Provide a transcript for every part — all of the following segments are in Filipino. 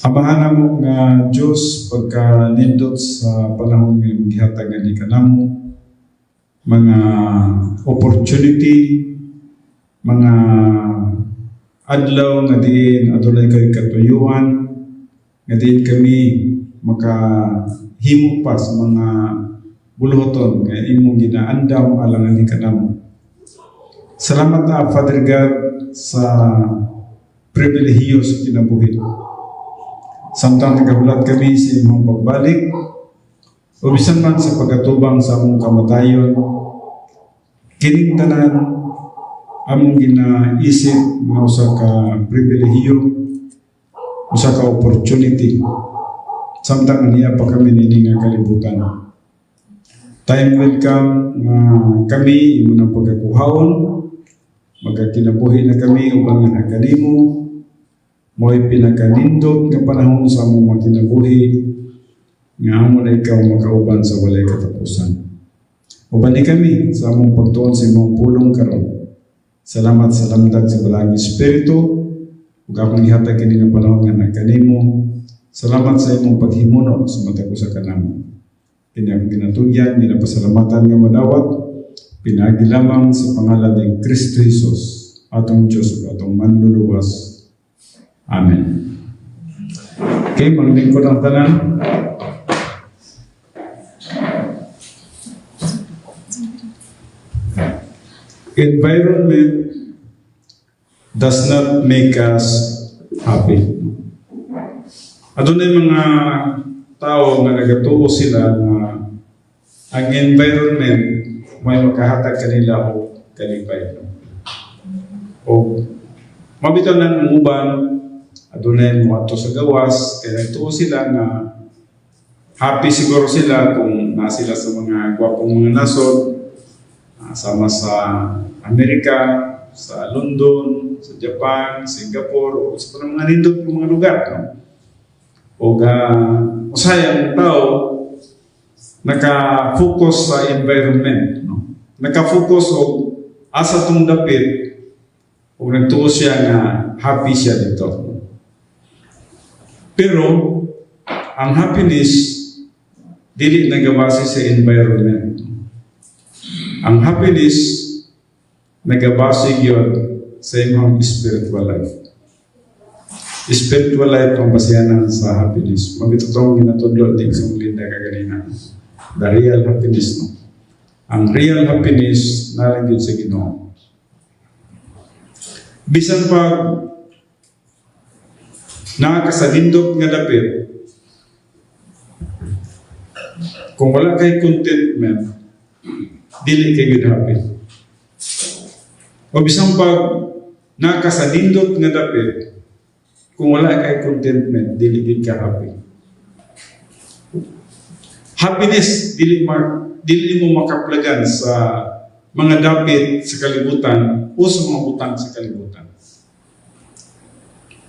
Amahan mo nga Diyos pagka nindot sa panahon nga gihatag nga di kanamo, mga opportunity, mga adlaw nga diin adunay kay katuyuan, nga diin kami makahimo pa sa mga buluhaton nga imong ginaandam alang ani kanamo. Salamat na Father God sa pribilehiyo sa kinabuhi. Samtang nagahulat kami sa imong pagbalik, o bisan man sa pagkatubang sa among kamatayon, kining tanan among ginaisip nga usa ka pribilehiyo, usa ka opportunity. Samtang aniya pa kami nini nga kalibutan. Time will come nga kami imo na pagkakuhaon, magkakinabuhi na kami upang nga kanimo, mo'y pinakanindot nga panahon sa among mga kinabuhi nga amo na ikaw makauban sa walay katapusan. Uban ni kami sa among pagtuon sa imong pulong karon. Salamat sa lamdag sa Balang Espiritu ug akong ihatag kini nga panahon nga nagkanimo. Salamat sa imong paghimuno sa matag usa kanamo. Kini akong ginatugyan, ginapasalamatan nga madawat, pinagi lamang sa pangalan ni Kristo Jesus, atong Diyos ug atong manluluwas. Amen. Okay, maraming ko ng tanan. Environment does not make us happy. Adunay mga tao nga nagatuo sila na ang environment may makahatag kanila o kalipay. O mabitaw ng uban, adunay mo ato sa gawas, kaya nagtuo sila na happy siguro sila kung nasila sa mga gwapong mga nasod, sama sa Amerika, sa London, sa Japan, Singapore, o sa mga nindot ng mga lugar. No? O usayang tao, naka-focus sa environment. No? Naka-focus o asa itong dapit, o nagtuo siya na happy siya dito. Pero, ang happiness, dili nagabase sa environment. Ang happiness, nagabase yun sa imong spiritual life. Spiritual life ang basehan sa happiness. Mabito itong ginatudlo din sa Linda kaganina. The real happiness, no? Ang real happiness, nalang sa Ginoo. Bisan pag nakakasalindot nga dapit, kung wala kay contentment, dili kay good happy. O bisan pag nakasalindot nga dapit, kung wala kay contentment, dili gid ka happy. Happiness dili mo makaplagan sa mga dapit sa kalibutan o sa mga utang sa kalibutan.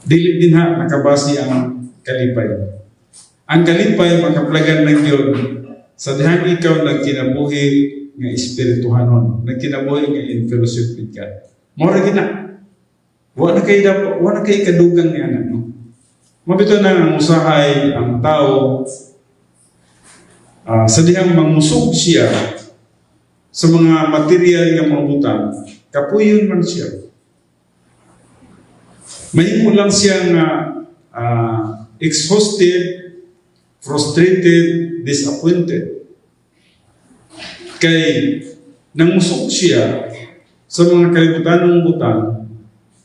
Dili din nakabase ang kalipay. Ang kalipay makaplagan ng Dios sa dihang ikaw nagkinabuhi nga espirituhanon, nagkinabuhi nga in fellowship with God. Mora gina. Wala kay kadugang niya no. Mabito na ang usahay ang tao sa dihang mangusog siya sa mga material nga mga butang, kapuyon man siya. Mahimo lang siya nga exhausted, frustrated, disappointed. Kay nangusog siya sa mga kalibutanong butang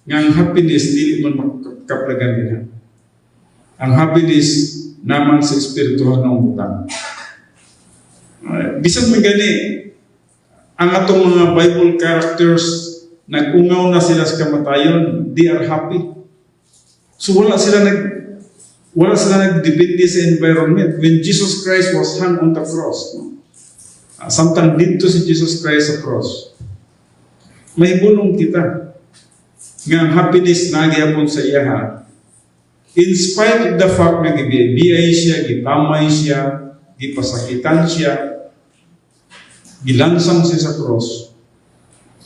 nga ang happiness dili man makaplagan niya. Ang happiness naman sa espirituhan ng butang. Bisan man gani ang atong mga Bible characters nag-ungaw na sila sa kamatayon, they are happy. So wala sila nagdepende sa environment. When Jesus Christ was hung on the cross, samtang dito si Jesus Christ sa cross, may bulong kita nga ang happiness nagyapon sa iya. In spite of the fact na gibiyay siya, gitamay siya, gipasakitan siya, gilansang siya sa cross.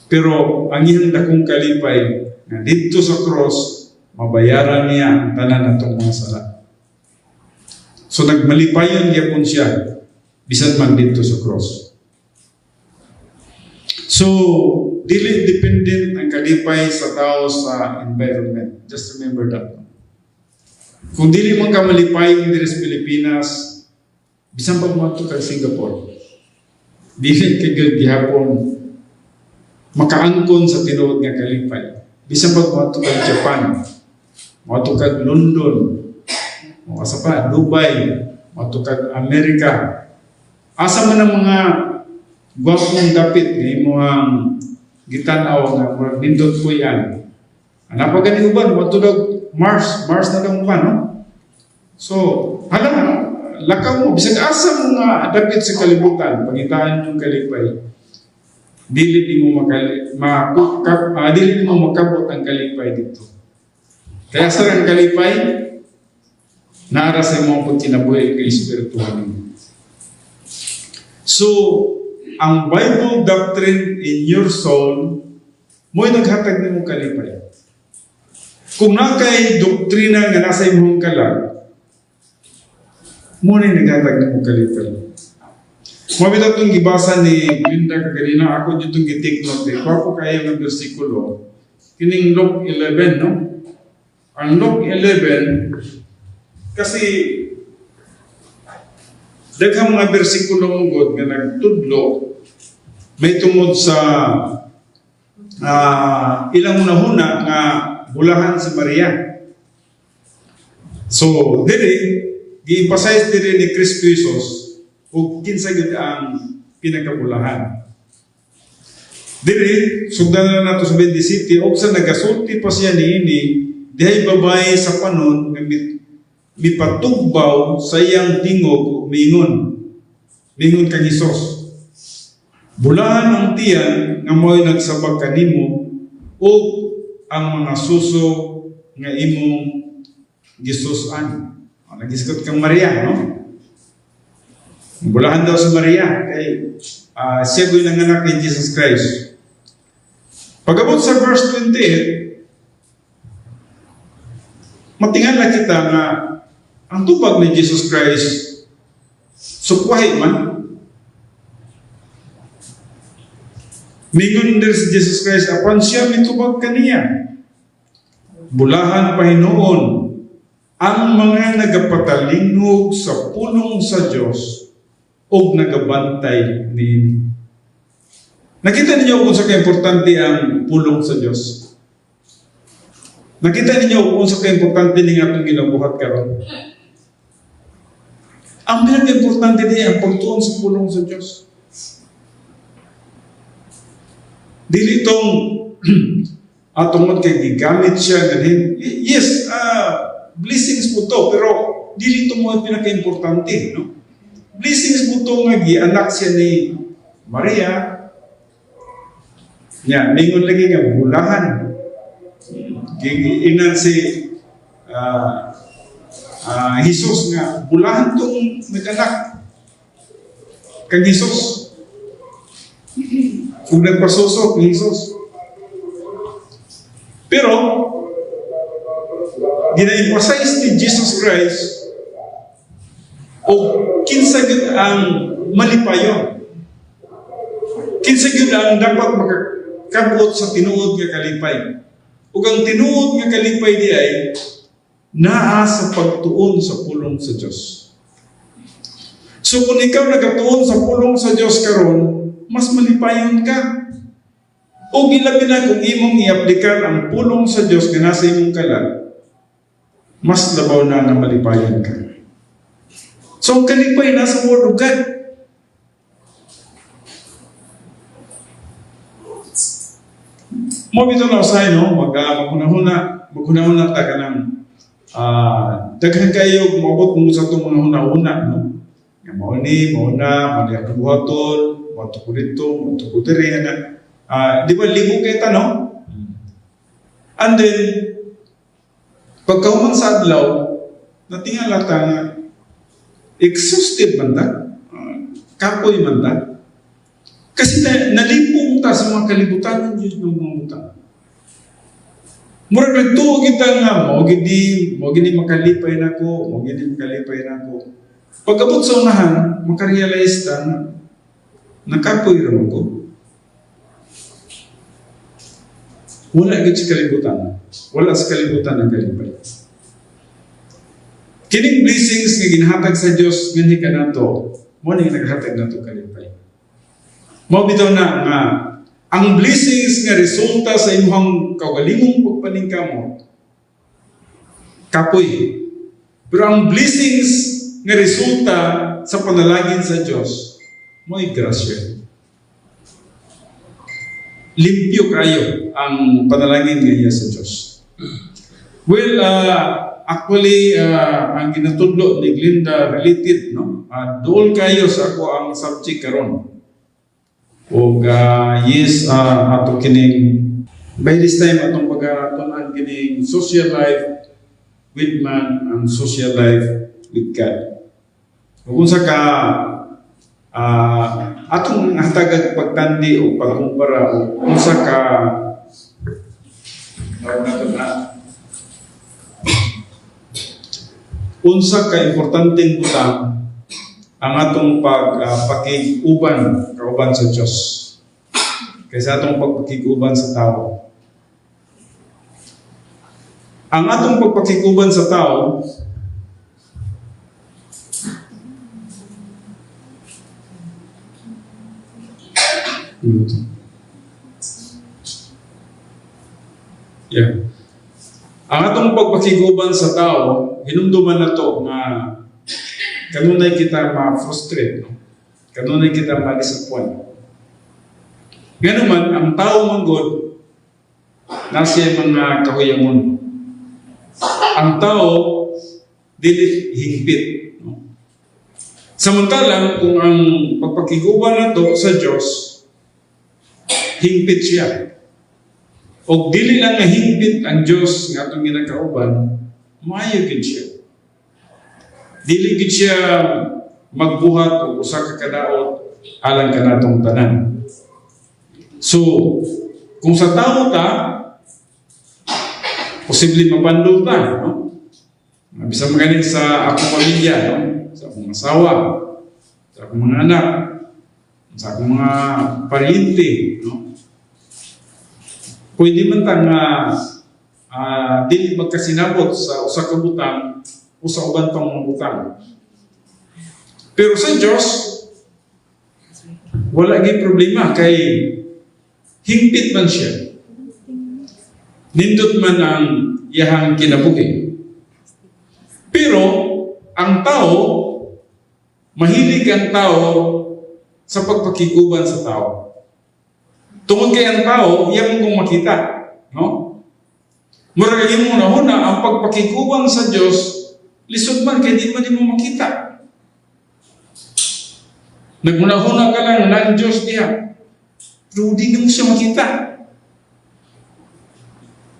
Pero ang iyang dakong kalipay na dito sa cross, mabayaran niya ang tanan natong mga sala. So nagmalipayon gyapon siya bisan man dito sa cross. So dili dependent ang kalipay sa tao sa environment. Just remember that. Kung dili man ka malipayon diri sa Pilipinas, bisan pa mo kag Singapore, dili ka gyud gihapon makaangkon sa tinuod nga kalipay. Bisan pa mo kag Japan, mo kag London, mo asa pa Dubai, mo kag Amerika. Asa man ang mga gwapong dapit nga imong gitan-aw nga murag nindot ko yan. Ana pa gani uban mo Mars na lang pa, no? So, hala, lakaw mo, bisag asa mo nga dapit sa kalibutan, pangitaan yung kalipay, dili mo makabot ang kalipay dito. Kaya sa ang kalipay, naara sa mga pagkinabuhi kay espiritual. So, ang Bible doctrine in your soul, mo'y naghatag na mong kalipay. Kung nakay doktrina nga nasa imong kalag, muna naghatag na mong kalipay. Mabita itong gibasa ni Linda kaganina, ako dito itong gitik note. Wapo kayo ng versikulo, kining Luke 11, no? Ang Luke 11, kasi daghang mga versikulo mong God nga nagtudlo, may tungod sa ilang unahuna nga bulahan si Maria. So, dili, gi-emphasize dili ni Kristo Jesus o kinsa gid ang pinakabulahan. Dili, sugdan na nato sa 27, o sa nagasulti pa siya niini, dihay babae sa panon, nga mipatugbaw sa iyang tingog, mingon kang Isos. Bulahan ang tiyan nga mo'y nagsabag kanimo, o ang mga suso nga imong gisusan. Nagisgot kang Maria, no? Bulahan daw si Maria kay siya go'y nanganak ni Jesus Christ. Pagabot sa verse 28, matingala kita nga ang tubag ni Jesus Christ sukwahi man. Mingon din si Jesus Christ, apan siya mitubag kaniya. Bulahan Panginoon ang mga nagapatalingog sa pulong sa Diyos o nagabantay ni. Nakita ninyo kung sa kaimportante ang pulong sa Diyos. Nakita ninyo kung sa kaimportante ng atong ginabuhat karon. Ang pinaka-importante din ang pagtuon sa pulong sa Diyos. Dili itong atong kay gigamit siya ganhin. Yes, blessings po to, pero dili ito mo pinaka-importante, no? Blessings po to nga gianak siya ni Maria. Nya, mingon lagi nga bulahan. Giinan si Jesus nga bulahan tong naganak. Kang Jesus. Kung nagpasusok ni Jesus. Pero, gina-emphasize ni Jesus Christ o kinsa gyud ang malipayon. Kinsa gyud ang dapat makakabot sa tinuod nga kalipay. Ug ang tinuod nga kalipay di ay naa sa pagtuon sa pulong sa Dios. So kung ikaw nagatuon sa pulong sa Dios karon, mas malipayon ka. O gilabi na kung imong i-aplikan ang pulong sa Dios nga nasa imong kalag, mas labaw na malipayon ka. So ang kalipay nasa Word of God. Mo bitaw na usay, no? Maghuna-huna ta ka ng daghan kayo maabot mo sa itong mga huna-huna, no? Mauna, maliyak buhaton, mato ko dito, mato ko diri, di ba libo kita, no? And then, pagkauman sa adlaw, natingala ta nga, exhausted man ta, kapoy man ta, kasi nalipong ta sa mga kalibutan ng Diyos ng mga utang. Murag nagtuo kita nga, mo gini makalipay nako, mo gini makalipay nako. Pag-abot sa unahan, makarealize ta na nakapoy raman ko. Wala gid sa kalibutan. Wala sa kalibutan ang kalipay. Kining blessings nga ginahatag sa Dios nganhi kanato, mo ni naghatag nato kalipay. Mao bitaw na nga ang blessings nga resulta sa imong kaugalingong pagpaningkamot kapoy. Pero ang blessings nga resulta sa panalangin sa Dios mo'y grasya. Limpyo kayo ang panalangin ngayon sa Diyos. Well, actually, ang ginatudlo ni Glinda related, no? Doon kayo sa ako ang subject karon. O yes, ato kining, by this time, atong pag-atunan kining social life with man and social life with God. Kung sa ka, atong hatagag pagtandi o pagkumpara o unsa ka unsa ka importanteng butang ang atong pakig-uban kauban sa Dios kaysa atong pagpakig-uban sa tao. Ang atong pagpakig-uban sa tao ang atong pagpakiguban sa tao, hinumduman na to nga kanunay kita ma-frustrate, no? Kanunay kita ma-disappoint. Ganun man, ang tao manggod, nasa mga kahuyamon. Ang tao, dili hingpit. No? Samantalang, kung ang pagpakiguban na to sa Diyos, hingpit siya. O dili lang nga hingpit ang Diyos nga itong ginakauban, maayo gid siya. Dili gid siya magbuhat o usa ka kadaot alang kanatong tanan. So, kung sa tao ta, posible mapandol ta, no? Bisa magaling sa akong pamilya, no? Sa akong asawa, sa akong mga anak, sa akong mga pariente, no? Pwede man ta nga dili magkasinabot sa usa ka butang o sa uban pang mga butang. Pero sa Diyos, wala gyud problema kay hingpit man siya. Nindot man ang iyahang kinabuhi. Pero ang tao, mahilig ang tao sa pagpakiguban sa tao. Tungod kay ang tao, iyan mong makita. No? Murag mo na huna, ang pagpakikubang sa Diyos, lisod man, kaya di man mo makita. Nagmunahuna ka lang na ang Diyos diya. Pero di mo siya makita.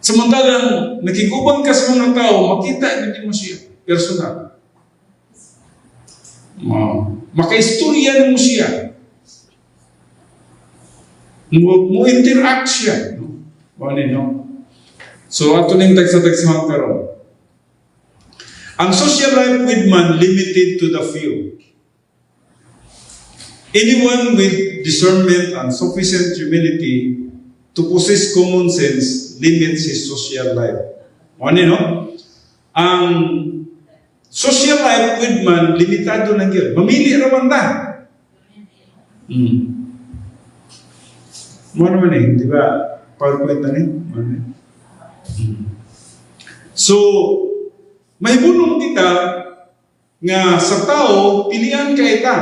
Samantalang, nakikubang ka sa mga tao, makita, hindi mo siya. Personal. Makaistorya mo siya. Mo interact siya, no? No? So ato ning tagsa-tagsahan karon. Ang social life with man limited to the few. Anyone with discernment and sufficient humility to possess common sense limits his social life. No? Ang social life with man limitado lang yun. Mamili raman ta. Mo naman di ba? PowerPoint na rin. So, may bunong kita nga sa tao, pilihan ka ita.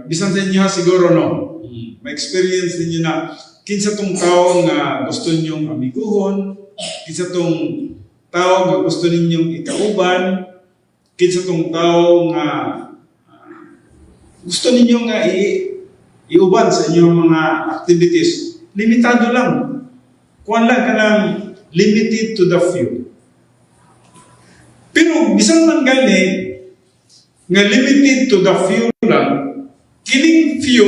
Bisan sa inyo siguro, no? May experience ninyo na kinsa tong tao nga gusto ninyong amiguhon, kinsa tong tao nga gusto ninyong ikauban, kinsa tong tao nga gusto ninyong nga iuban sa inyong mga activities. Limitado lang. Kuwan lang ka lang limited to the few. Pero bisan man gani nga limited to the few lang, kining few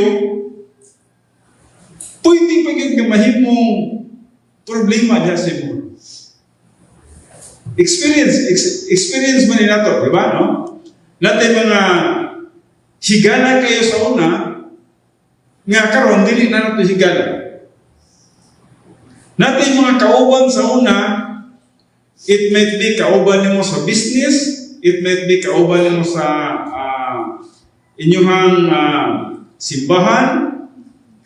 pwede pa gyud mahimong problema diha sa imo. Experience man nato, di ba, no? Natay mga higala kayo sa una, nga karon dili na nato higala. Natay mga kauban sa una, it might be kauban nimo sa business, it might be kauban nimo sa inyong simbahan,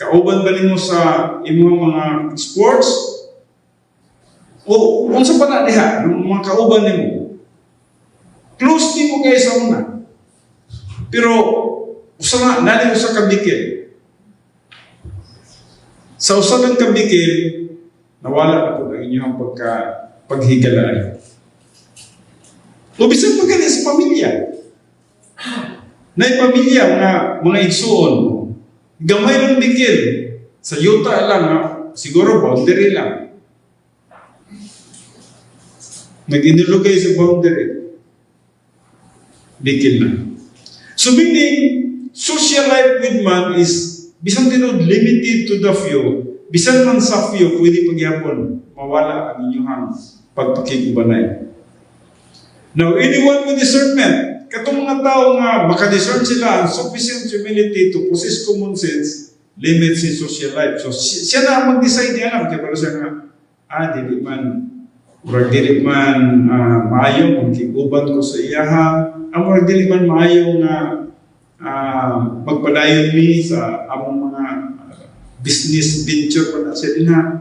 kauban ba nimo sa inyong mga sports, o unsa pa na diha, mga kauban nimo. Close nimo kayo sa una. Pero, usa na, nalito sa kabikil. Sa usa ng kabikil, nawala na po ang inyong paghigalaan. O bisan pa ganyan sa pamilya. Na pamilya, mga igsuon, gamay ng bikil. Sa yuta lang, siguro boundary lang. Nag-inulugay sa boundary. Bikil na. So meaning, social life with man is, bisan tinod limited to the few, bisan man sa few, pwede pagyapon, mawala ang inyong pagpakigubanay. Now, anyone with discernment, katong mga tao nga makadiscern sila ang sufficient humility to possess common sense, limits in social life. So, siya na mag-decide niya lang. Kaya para siya nga, dili man maayo, magkiguban ko sa iyaha, ang dili man maayo nga magpadayon mi sa among mga business venture pa na siya din ha.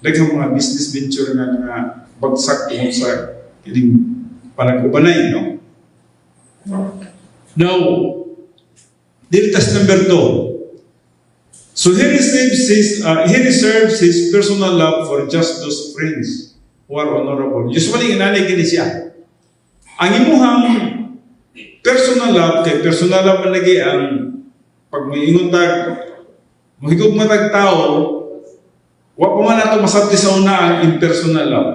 Daghang mga business venture nga bagsak tungkol sa kining panag-ubanay, no? Now, Deltas number 2. So he reserves his personal love for just those friends who are honorable. Usually, inanay gini siya. Ang imuhang personal love, kay personal love lagi ang pag moingon tag, mohigog matag tao, wa pa man ato masabti sa una ang impersonal love.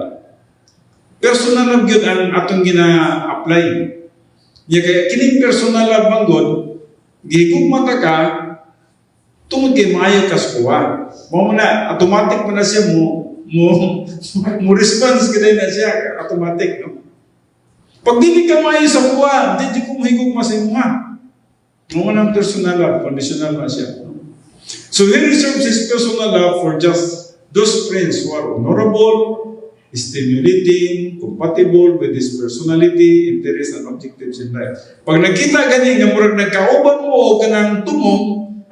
Personal love yun ang atong gina-apply. Ya kaya kining personal love manggod, gihigog mata ka, tungod kay maayo kas kuha. Mo na automatic mo na siya mo response gid na siya automatic, no? Pag dili ka maayo sa kuha, di ko mahigog masimuha. Mo na personal love, conditional na siya. So he reserves his personal love for just those friends who are honorable, stimulating, compatible with his personality, interests, and objectives in life. Pag nakita ganyan, nga murag nagkauban mo o kanang tumong,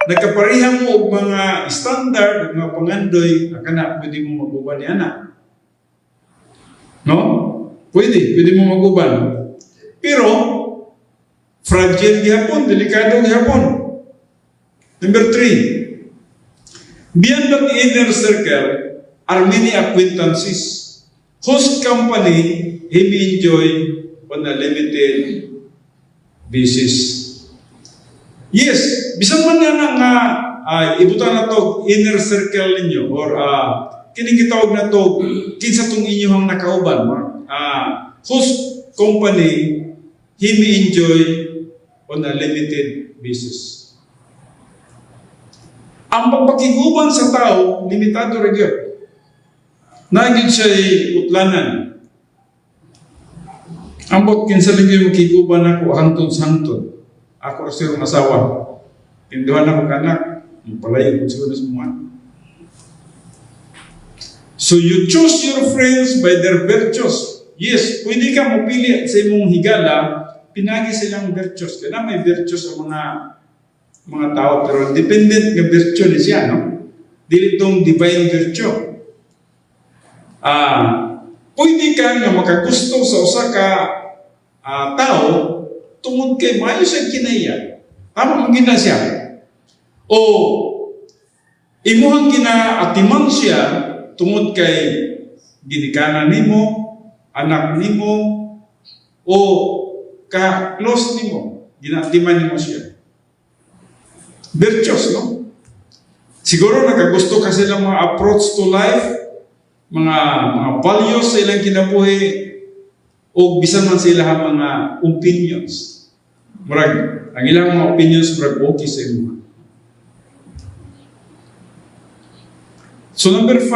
nagkaparihang mo og mga standard, mga pangandoy, akana, pwede mo maguban ni anak. No? Pwede mo maguban. Pero, fragile gihapon, delikado gihapon. Number 3, beyond the inner circle are many acquaintances whose company he may enjoy on a limited basis. Yes, bisan man na nga ibutan na to inner circle ninyo or kining gitawag na to kinsa tong inyong nakauban, whose company he may enjoy on a limited basis. Ang pagpakiguban sa tao, limitado ra gyud. Nagid siya'y utlanan. Ambot kinsa lagi makiguban ako hangtod-hangtod. Ako sir asawa. Pinduhan ako kanak, palayo ko siguro semua. So you choose your friends by their virtues. Yes, pwede ka mapili sa imong higala, pinagi silang virtues. Kaya may virtues sa mga tao, pero dependent nga virtue ni siya, no? Dili itong divine virtue. Pwede ka nga makagusto sa usa ka tao tungod kay maayo sa kinaya. Tama man gina siya. O imuhang ginaatiman siya tungod kay ginikanan nimo, anak nimo, o ka-close nimo, ginaatiman nimo siya. Virtuous, no? Siguro nakagusto ka silang mga approach to life, mga values sa ilang kinabuhi, o bisan man sa ilang mga opinions. Murag, ang ilang mga opinions, murag okay sa ilo. So number 5,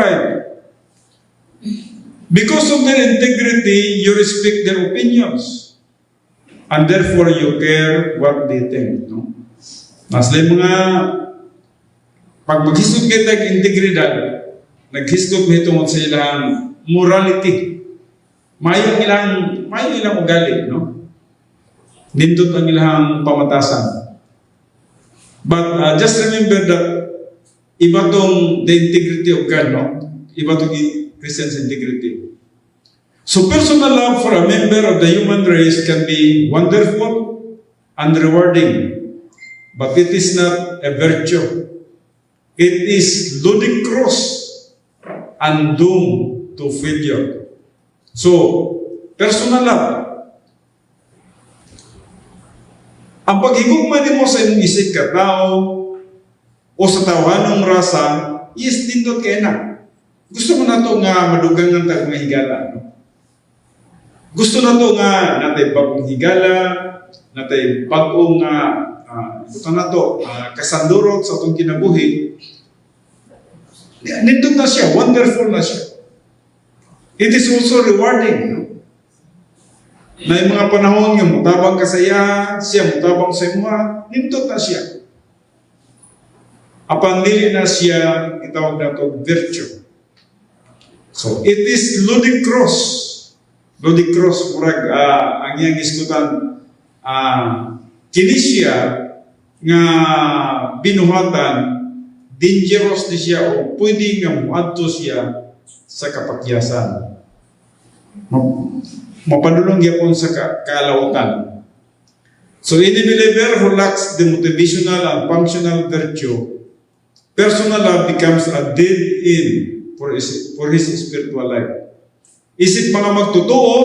because of their integrity, you respect their opinions. and therefore you care what they think. No? Maslay mga pag maghisgot kayo ng integridad, naghisgot mo itong sa ilang morality. Mayong ilang ugali, no? Nindot ang ilang pamatasan. But just remember that iba tong the integrity of God, no? Iba tong Christian's integrity. So personal love for a member of the human race can be wonderful and rewarding, but it is not a virtue. It is ludicrous and doomed to failure. So, personal love. Ang paghigugma mo sa imong isig ka tao o sa tawanong rasa, is nindot kay na. Gusto mo na to nga madugangan tag mga higala. No? Gusto na to nga natay bagong higala, natay bagong kasandurot sa itong kinabuhi. Nindot na siya, wonderful na siya. It is also rewarding. No? Na yung mga panahon nga mutabang ka siya mutabang sa mga, nindot na siya. Apan dili na siya itawag na ito virtue. So it is ludicrous. Ludicrous, murag ang iyang iskutan, kini siya nga binuhatan, dangerous di siya o pwede nga muadto siya sa kapakyasan. Mapadulong yapon sa kalawatan. So any believer who lacks the motivational and functional virtue, personal love becomes a dead end for his spiritual life. Isip mga magtotoo,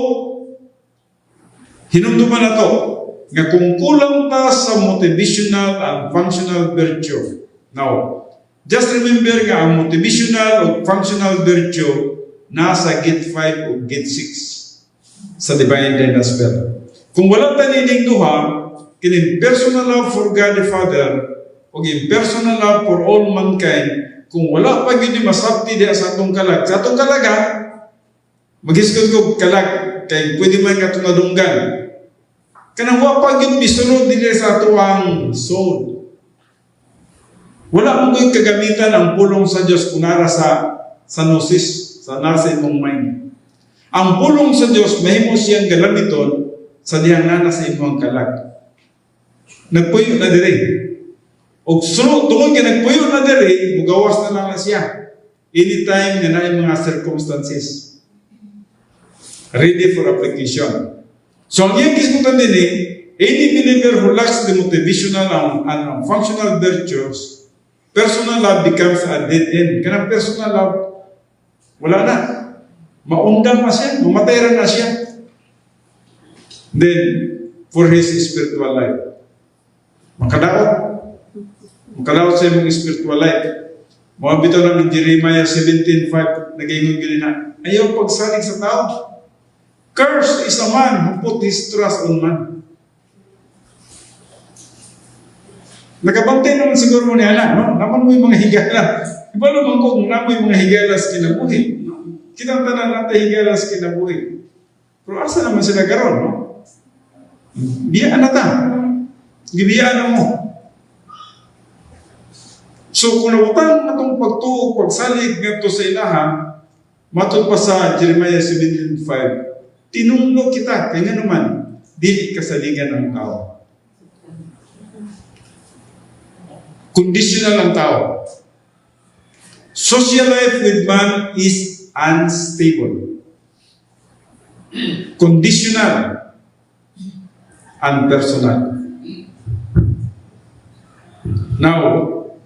hinumduman na to, nga kung kulang ta sa motivational and functional virtue. Now, just remember nga ang motivational o functional virtue nasa gate 5 o gate 6 sa Divine Day Gospel. Kung wala tanining duha, kini personal love for God the Father o personal love for all mankind, kung wala pa yun masabti diya sa atong kalag. Sa atong kalaga, maghiskod ko kalag, kay pwede man ka tunadunggan. Kanang wapag yun bisunod din sa atuang soul. Wala mong kagamitan ang pulong sa Diyos kunara sa gnosis, sa nasa imong mind. Ang pulong sa Diyos, mahimo siyang galamiton sa diyang nana sa imong kalag. Nagpuyo na dire. O sunod, tungkol ka nagpuyo na dire, mugawas na lang siya. Anytime na na mga circumstances. Ready for application. So ang iyang kismutan din any believer who lacks the motivational and functional virtues, personal love becomes a dead end. Kanang personal love, wala na. Maundang na siya, mamatay na siya. Then, for his spiritual life. Makadaot sa imong spiritual life. Mga bitaw namin Jeremiah 17:5, nag-ingon gini na, ayaw pagsalig sa tao. Cursed is a man who put his trust on man. Nakabantay naman siguro mo ni Ana, no? Naman mo yung mga higala. Iba naman ko kung naman yung mga higala sa kinabuhi. No? Kitang tanan natin higala sa kinabuhi. Pero asa naman sila karon, no? Biyaan na ta. Gibiyaan na mo. So kung nawutang na itong pagtuo, pagsalig nga ito sa ilaha, matod pa sa Jeremiah 17:5, tinunglo kita, kaya nga naman, dili kasaligan ng tao. Conditional ang tao. Social life with man is unstable. Conditional and personal. Now,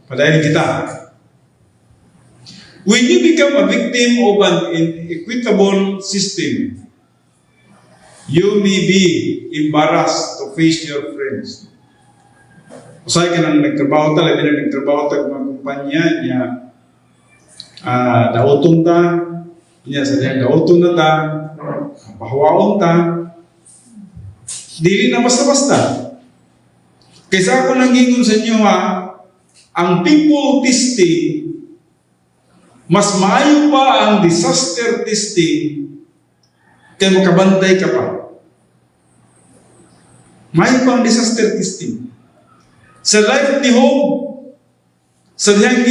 padayon kita. When you become a victim of an inequitable system, you may be embarrassed to face your friends. Usay ka nang nagtrabaho talaga, nagtrabaho talaga mga kumpanya niya, daotong ta, niya sa diyan daotong na ta, pahawaon ta, dili na basta-basta. Kaysa ako nang gingon sa inyo ang people testing, mas maayo pa ang disaster testing kaya makabantay ka pa. May pang disaster testing. Sa life ni Job, sa diyang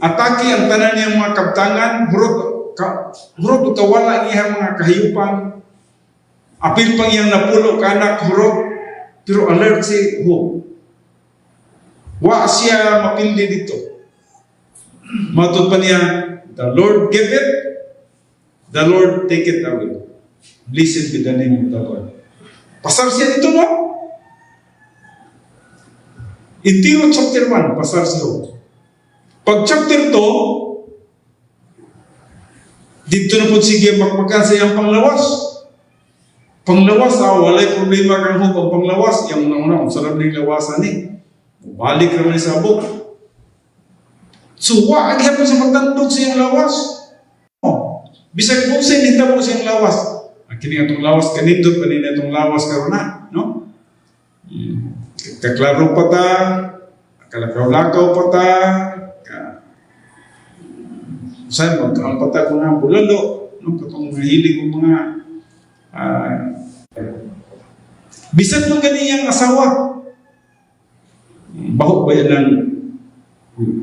atake ang tanan niyang mga kabtangan, hurot kawala niyang mga kahiyupan, apil pang iyang napulo kanak hurot, pero alert si Job. Wa siya mapindi dito. Matod pa niya, the Lord give it, the Lord take it away. Blessed be the name of the Lord. Pasar siya dito, no? Intiro chapter 1, pasar siya. Pag chapter 2, dito na po sige magpakan sa iyang panglawas. Panglawas, walay problema kang Job ang panglawas. Yung una-una, ang sarap ng lawasan eh. Balik naman sa buk. So, ang hapon sa magtandog sa iyang lawas. Bisag po sa inita po sa iyang lawas. Kini itong lawas kanindot, kanina itong lawas karuna. No? Kaklaro pa ta, kalakaw-lakaw pa ta, saan magkaon pa ta kung nga bulalo, no? Katong mahilig ng mga bisan ng ganiyang asawa. Bahok ba yan lang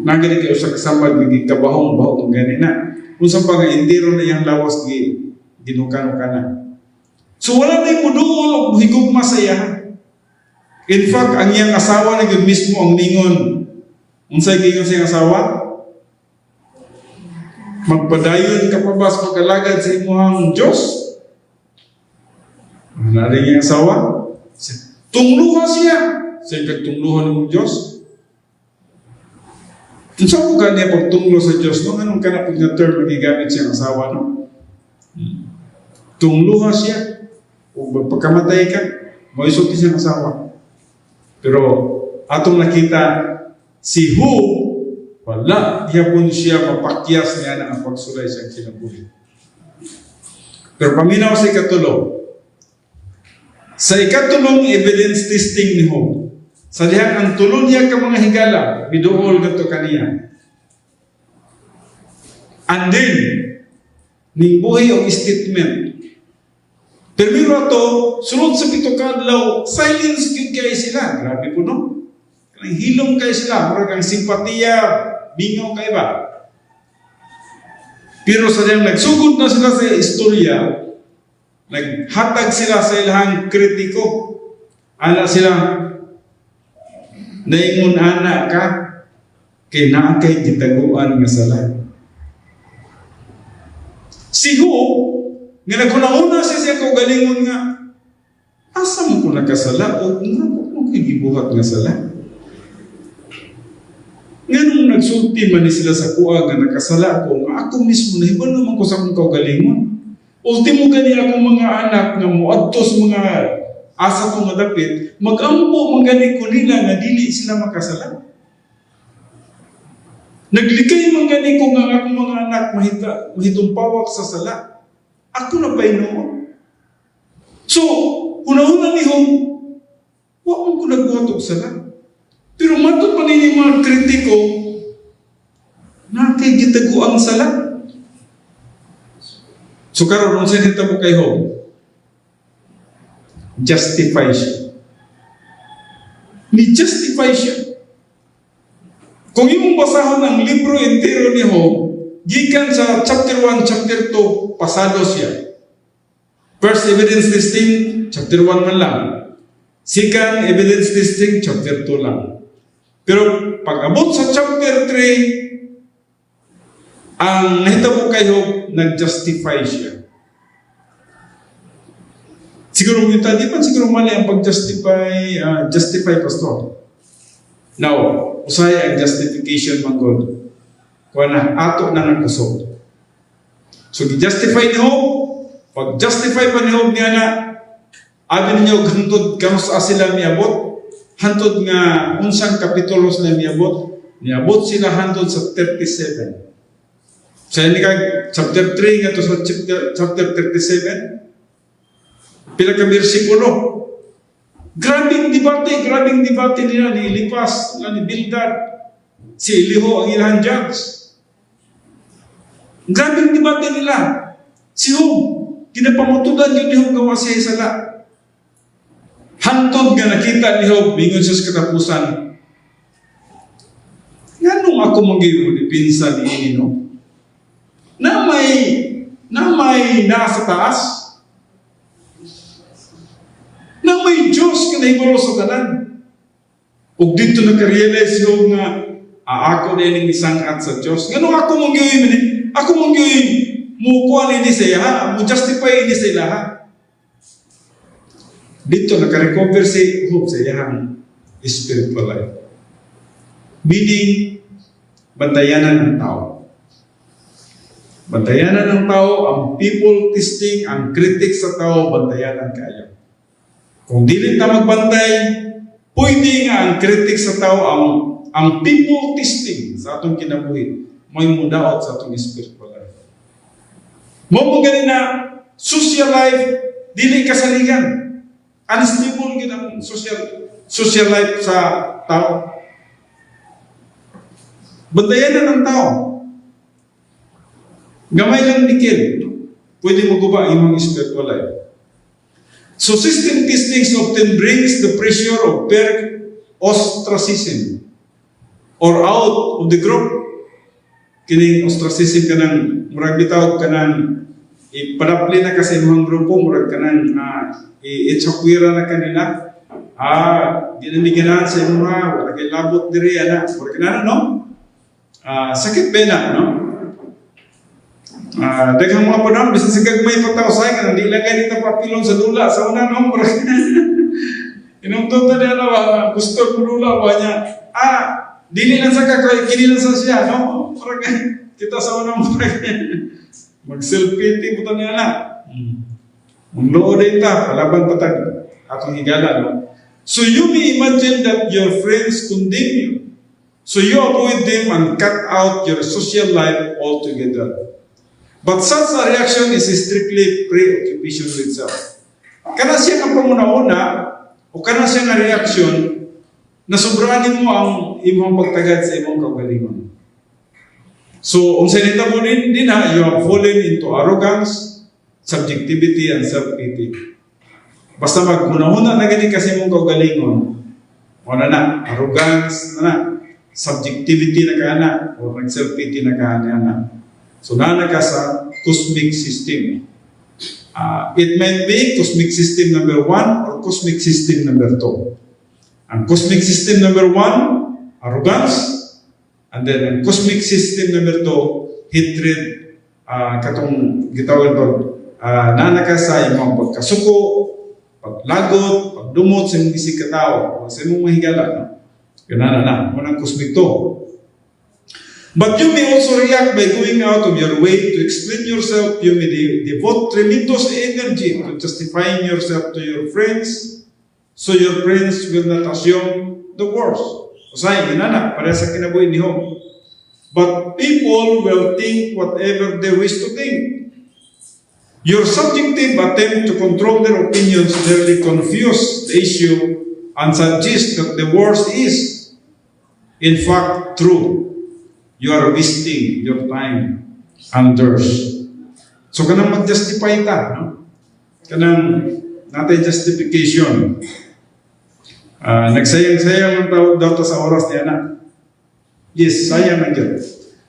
nagaling kayo sa kasambag naging kabahong bahok ng ganina. Kung sa pag hindi ron na yung lawas ginukano ka na. So wala na yung muduol o higog masaya. In fact, ang iyang asawa na yun mismo ang ningon. Unsay gingon sa iyang asawa? Magpadayon ka pa ba sa pagkalagad sa imuhang Diyos? Naring iyang asawa? Tungluha siya. Sa ikagtungluhan ng Diyos. Kung saan ko kanya pagtunglo sa Diyos, no? Anong kanapag na term magigamit siyang asawa, no? Tungluha siya. O pagkamatay ka, maisulti siyang asawa. Pero atong nakita si Job, wala hapon siya mapakyas niya na ang pagsulay sa kinabuhi. Pero paminaw sa ikatulo. Sa ikatulong evidence testing ni Job, sa dihan ang tulon niya ka mga higala, biduol gato kaniya. And then, ning buhi o statement. Pero ato, sunod sa pitukadlaw, silence yun kayo sila. Grabe po, no? Kanang hilong kayo sila. Murag ang simpatiya, bingaw kayo ba? Pero sa diyang nagsugod na sila sa istorya, naghatag sila sa ilahang kritiko. Ana sila, naingon ana ka, kay naakay gitaguan nga sala. Si Job, nga nagkunahuna siya kaugalingon nga, asa mo ko nakasala o nga ko gibuhat nga sala? Nga nung nagsulti man ni sila sa kuha nga nakasala ko, nga ako mismo na iba naman ko sa akong kaugalingon. Ultimo gani akong mga anak nga muadtos mga asa kong madapit, mag-ampo magani ko nila nga dili sila makasala. Naglikay magani ko nga akong mga anak mahitong pawak sa sala. Ako na pa'y noon. So, una-una ni Job, huwag ko nagbuhatog sala. Pero matod pa ninyo mga kritiko, nakikitago ang sala. So, karon sa nito mo kay Job, justify siya. Ni-justify siya. Kung yung basahon ng libro entero ni Job, gikan sa chapter 1, chapter 2, pasado siya. First evidence testing, chapter 1 man lang. Second evidence testing, chapter 2 lang. Pero pag abot sa chapter 3, ang nahitabo kay Job, nag-justify siya. Siguro yung di pa siguro mali ang pag-justify, justify pastor. Now, usay ang justification man God. Kung na, ato na nagkusog. So, i-justify ni Job. Pag-justify pa ni Job niya na, amin niyo, hantod kanos sila miabot, hantod nga, unsang kapitulo sila miabot, niabot sila hantod sa 37. Sa hindi ka, chapter 3 nga to sa chapter 37, pila ka bersikulo. Grabing debate nila ni Eliphaz, ni Bildad, si Elihu ang ilang judge. Grabing debate nila. Si Job, kinapamutudan yun ni Job gawa siya sala. Hantod nga nakita ni Job, mingon siya sa katapusan, nga nung ako mag-iwo ni pinsan ni ini, no? Na may nasa taas, na may Diyos ka nahibalo sa tanan. Ug dito nakarealize Job nga, ako na yung isang at sa Diyos. Nga nung ako mag-iwo, ako mag-iwo, mukuha ni siya, mo justify ni siya lahat. Dito, naka-recover si Job sa iyang spiritual life. Meaning, bantayanan ng tao. Bantayanan ng tao, ang people testing, ang critic sa tao, bantayanan kayo. Kung di ta magbantay, pwede nga ang critic sa tao, ang people testing sa atong kinabuhi, may mudaot sa atong spiritual life. Mo ganin na social life, dili kasaligan. Unstable gid ang social life sa tao. Bantayan ng tao. Gamay lang nikil, pwede maguba imong spiritual life. So system testing often brings the pressure of peer ostracism or out of the group. Kining ostracism kanang murag bitaw kanang ipadapli na kasi imong grupo, murag kanang i-itsapwira na kanila. Ginandiganan sa imong wala kay labot diri ana. Murag kanana no? Sakit pena, no? Daghang mga panahon, bisan sa gagmay patausay ka, hindi lang ganito papilon sa dula. Sa una, no? Inumtong na niya na, gusto ko dula ba niya? Dili lang sa kakay, kini lang sa siya, no? Kita sa una, mag-self-pity po niya na. Munglood ita, palaban patag, atong higala, no? So you may imagine that your friends condemn you. So you avoid them and cut out your social life altogether. But such a reaction is strictly preoccupation with self. Kana siya ang pamuna-una, o kana siya nga reaction, na sobranin mo ang imong pagtagad sa imong kaugalingon. So, kung sinita mo din ha, you have fallen into arrogance, subjectivity, and self-pity. Basta magmuna-una na ganit kasi imong kaugalingon, wala na, arrogance na, subjectivity na kana, o self-pity na kana. So, nana ka sa cosmic system. It might be cosmic system number 1 or cosmic system number 2. Ang cosmic system number 1, arrogance. And then, ang cosmic system number 2, hatred. Katong gitawag doon, nana ka sa imong pagkasuko, paglagot, pagdumot sa imong isig katao, sa imong mahigala. No? Yun na, munang cosmic 2. But you may also react by going out of your way to explain yourself. You may devote tremendous energy to justifying yourself to your friends, so your friends will not assume the worst. Usay, inana, para sa kinabuhi ni Job. But people will think whatever they wish to think. Your subjective attempt to control their opinions merely confuse the issue and suggest that the worst is, in fact, true. You are wasting your time and theirs. So, kanang mag-justify ka, no? Kanang natin justification. Nagsayang-sayang ang tawag daw sa oras niya na. Yes, sayang na dyan.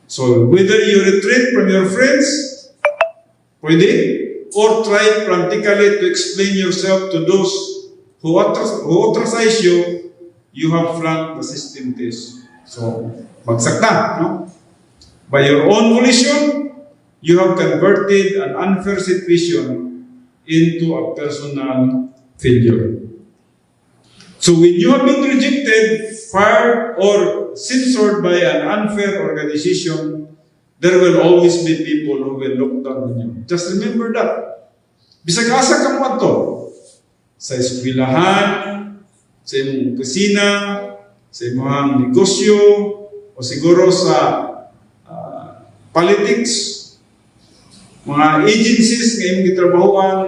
So, whether you retreat from your friends, pwede, or try frantically to explain yourself to those who ostracize you, you have flunked the system test. So, bagsak na, no? By your own volition, you have converted an unfair situation into a personal failure. So when you have been rejected, fired, or censored by an unfair organization, there will always be people who will look down on you. Just remember that. Bisag asa ka mo ato, sa eskwelahan, sa imong opisina, sa imong negosyo, o siguro sa politics, mga agencies nga imong gitrabahoan,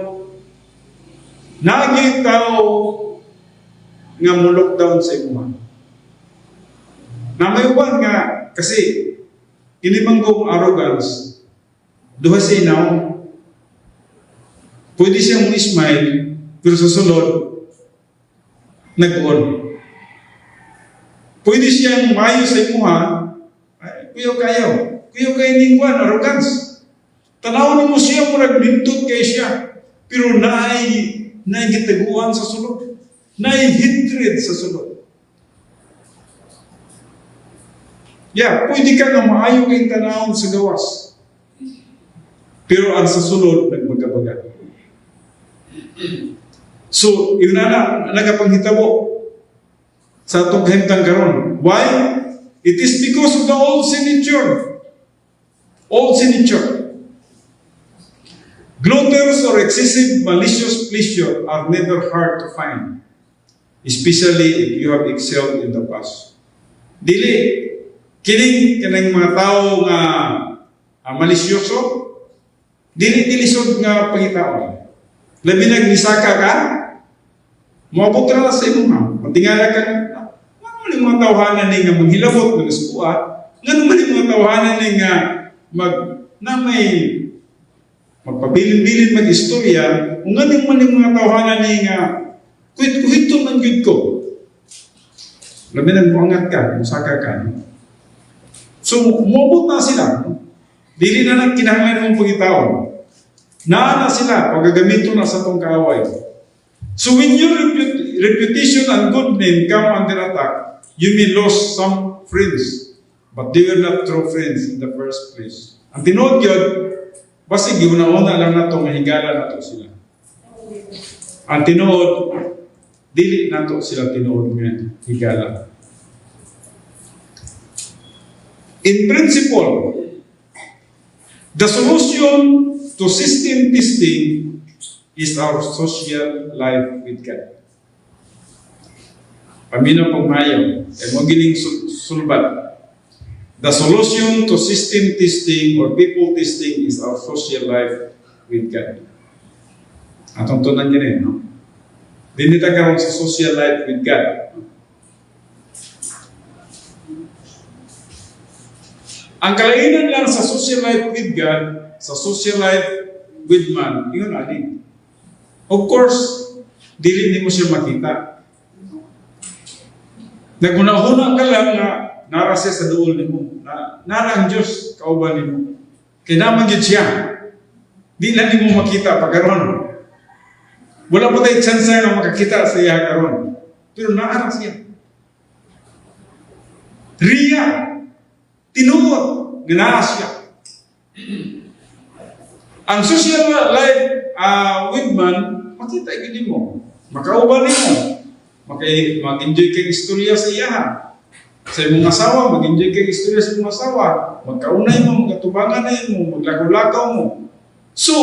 naging tao nga mo-look down sa imong. Na may uban nga, kasi kinibanggong arrogance, duha sinaw, pwede siyang smile, pero sa sulod, nag-on. Pwede siyang mayo sa imuha, kuyo kayo ningwan, arrogance. Tanaw mo siya mo naglintod kay siya, pero naay gitaguan sa sulod. Naay hatred sa sulod. Pwede ka nga maayo kay tanawon sa gawas. Pero ang sa sulod, nagbaga-baga. So, yun na nagapanghitabo sa itong kahimtang karon. Why? It is because of the old signature. Old signature. Gloaters or excessive malicious pleasure are never hard to find, especially if you have excelled in the past. Dili, kining mga tao nga malisyoso, dili lisod nga pangitaon. Labi nagnisaka ka, moabot na sa imo ha. Matingala ka nga mga tawhanan ni nga maghilabot ng eskuha, nga naman yung mga tawhanan ni nga may magpabilin-bilin mag-istorya, nga naman yung mga tawhanan ni nga kuhit-kuhito man yun ko. Labi nagbuangat ka, musaka ka. So, umabot na sila. Dili na lang kinahanglan ng pagitaon. Na sila, pagagamito na sa itong kaaway. So when your reputation and good name come under attack, you may lose some friends, but they were not true friends in the first place. Ang tinuod yun, basta giuna-una lang na ito, mahigala na ito sila. Ang tinuod, dili na ito sila tinuod nga higala. In principle, the solution to system testing is our social life with God. Paminaw pang mayo, mo gining sulbat. The solution to system testing or people testing is our social life with God. Atong tunan niya no? Dinita karon sa social life with God. Ang kalainan lang sa social life with God, sa social life with man, yun alin. Of course, dili mo siya makita. Naguna-una ka lang na nara siya sa duol nimo. Nara ang Diyos, kauban nimo. Kaya naman yun siya. Di lang mo makita pagkaroon. Wala po tayo chance na makakita sa iya karoon. Pero nara siya. Riya. Tinuot. Ginara siya. Ang social life with man, makita gini mo. Makauban mo. Mag-enjoy kang istorya sa iya. Sa imong asawa, mag-enjoy kang istorya sa imong asawa. Magkaunay mo, magkatubangan na mo, maglakaw-lakaw mo. So,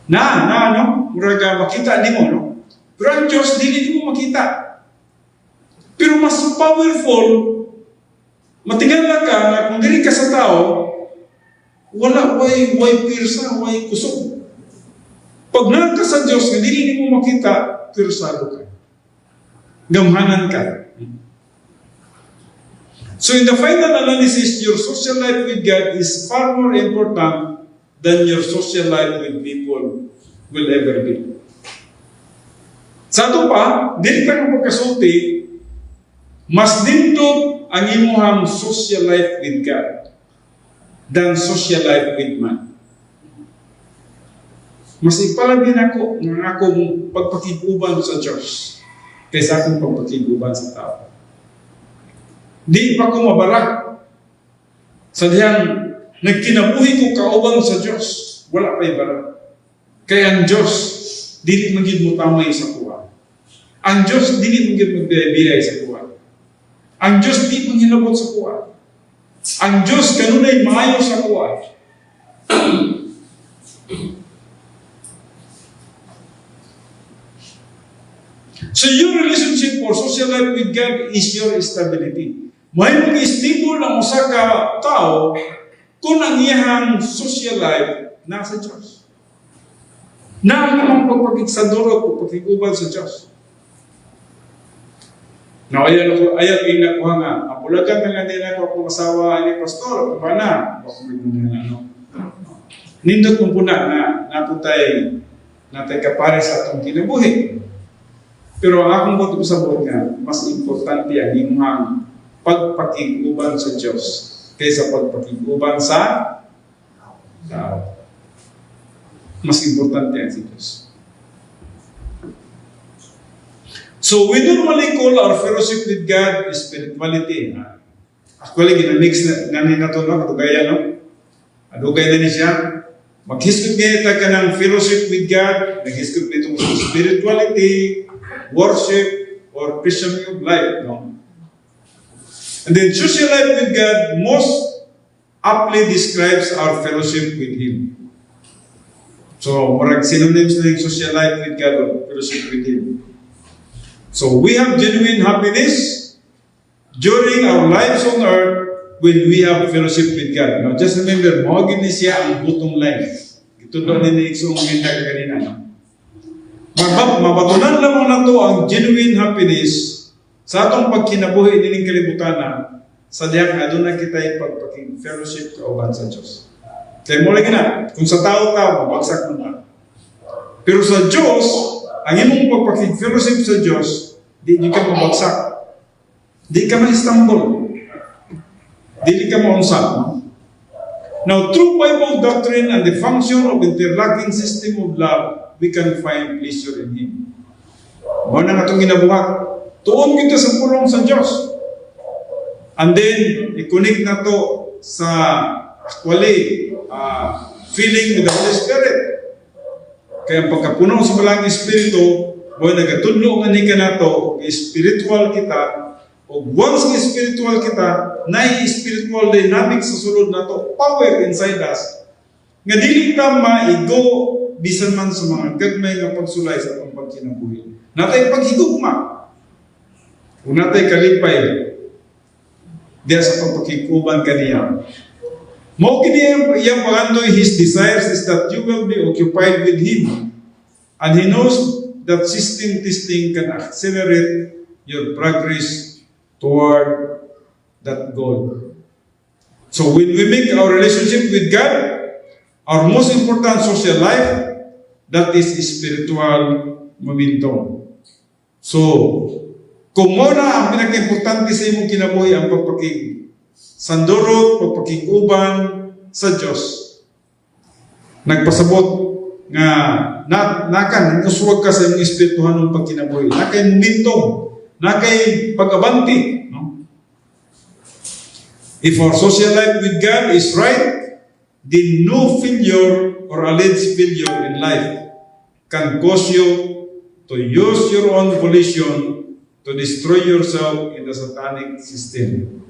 no? Muraga makita ni mo, no? Pero ang Diyos, dili mo makita. Pero mas powerful, matingala ka na kung dili ka sa tao, wala, way pirsa, way kusog. Pag nagka sa Diyos, na dili mo makita, pirsado ka. Gamhanan ka. So in the final analysis, your social life with God is far more important than your social life with people will ever be. Sa ito pa, dili ka ng pagkasulti, mas dindot ang imuhang social life with God than social life with man. Mas ipalagin ako ng akong pagpakiguban sa Diyos kaysa akong pagpakiguban sa tao. Di pa ko mabarak. Sa diyang nagkinabuhi ko kauban sa Diyos, wala pa'y barak. Kaya ang Diyos, dili magid mo tamay sa kuha. Ang Diyos, dili magid magbiyay sa kuha. Ang Diyos di manghilabot sa kuha. Ang Diyos kanunay maayo sa kuha. So your relationship or social life with God is your stability. May mag-stable ang usa ka tao kung ang iyang social life nasa Diyos. Na ang namang pagpagigsaduro o pagkiguban sa Diyos. Now, ayaw inakuha nga. Ang pulagan na nga din ako kung asawa ni pastor, pa na. Nindot mong puna na naputay natay kapare sa atong kinabuhi. Pero ang akong buto sa nga, mas importante ang imong pagpakiguban sa Diyos kaysa pagpakiguban sa tao. Mas importante ang si Diyos. So we normally call our fellowship with God spirituality. Actually, ginamix na nato no, katugaya no? Adugay na ni siya. Maghiskot ngayon ka ng fellowship with God, naghiskot nito sa spirituality, worship, or Christian way of life. No? And then social life with God most aptly describes our fellowship with Him. So, marag synonyms na yung social life with God or fellowship with Him. So, we have genuine happiness during our lives on earth when we have fellowship with God. Now, just remember, mawagin ni siya ang butong life. Ito doon ni Nixong mindag kanina. No? Mabatunan lamang na to ang genuine happiness sa atong pagkinabuhi nining kalibutan na sa diyak na doon na kita ipagpaking fellowship kauban sa Diyos. Kaya mo lagi na, kung sa tao ka, mabagsak mo na. Pero sa Diyos, ang imong pagpaking fellowship sa Diyos, di ka mabagsak. Di ka ma-Istanbul. Di ka maunsan. No? Now, through Bible doctrine and the function of interlocking system of love, we can find pleasure in Him. Muna nga itong ginabuhat. Tuon kita sa pulong sa Diyos. And then, i-connect na to sa actually, feeling with the Holy Spirit. Kaya pagkapunaw sa malang Espiritu, nagatudlo nga ni ka na to, spiritual kita, o once nga spiritual kita, spiritual dynamic sa sulod na to, power inside us, nga dili ka maigo bisan man sa mga gagmay nga pagsulay sa atong pagkinabuhi. Natay paghigugma. Kung natay kalipay, diya sa pagpakikuban kaniya. Mao kini iyang pangandoy, His desires is that you will be occupied with Him. And He knows that system testing can accelerate your progress toward that goal. So when we make our relationship with God our most important social life, that is spiritual momentum. So, kung mo na ang pinaka-importante sa imong kinabuhi ang pagpaking sandurot, pagpaking uban sa Diyos, nagpasabot nga naguswag ka sa imong espirituhan ng pagkinabuhi, nakay momentum, nakay pag-abanti. No? If our social life with God is right, then no failure or alleged failure in life can cause you to use your own volition to destroy yourself in the satanic system.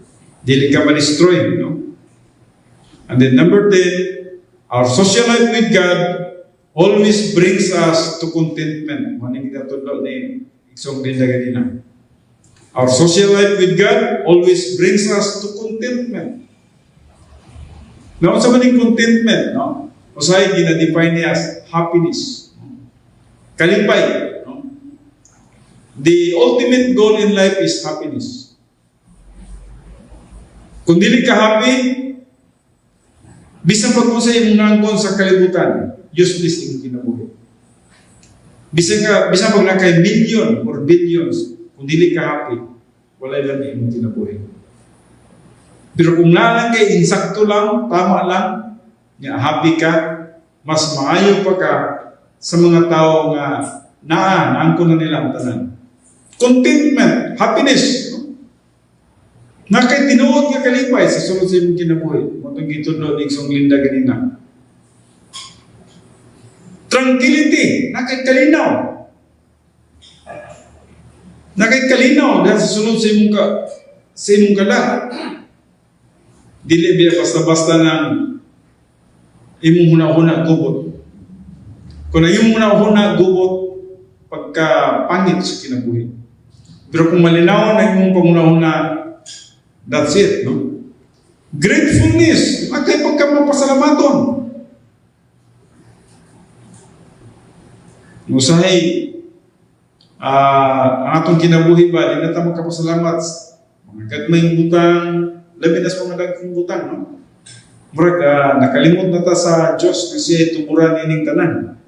Dili ka ma-destroy, no? And then number 10, our social life with God always brings us to contentment. Maning katulad ni Iksong Linda ganina. Our social life with God always brings us to contentment. Now, sa maning contentment, no? Usahay gina-define niya as happiness. Kalipay. No? The ultimate goal in life is happiness. Kung dili ka happy, bisan pag mo sa imong nanggon sa kalibutan, useless ang kinabuhi. Bisan pag nakay million or billions, kung dili ka happy, wala lang imong kinabuhi. Pero kung nalang kay insakto lang, tama lang, nga happy ka, mas maayo pa ka sa mga tao nga naangko na nila ang tanan. Contentment, happiness. No? Nakay tinuod nga kalipay sa sulod sa imong kinabuhi. Matong gitudlo ni Iksong Linda ganina. Tranquility, nakay kalinaw. Nakay kalinaw dahil sa sulod sa imong kala. Dili biya basta-basta ng imong huna-huna gubot. Kung na imong huna-huna gubot, pagka pangit sa kinabuhi. Pero kung malinaw na imong panguna-huna, that's it, no? Gratefulness, makay pagka mapasalamaton. Usahay, ang atong kinabuhi ba, di na tayo magkapasalamat. Mga gagmayng butang, labi na sa mga dagkong butang, no? Murag, nakalimot na ta sa Diyos kasi tuburan ining tanan.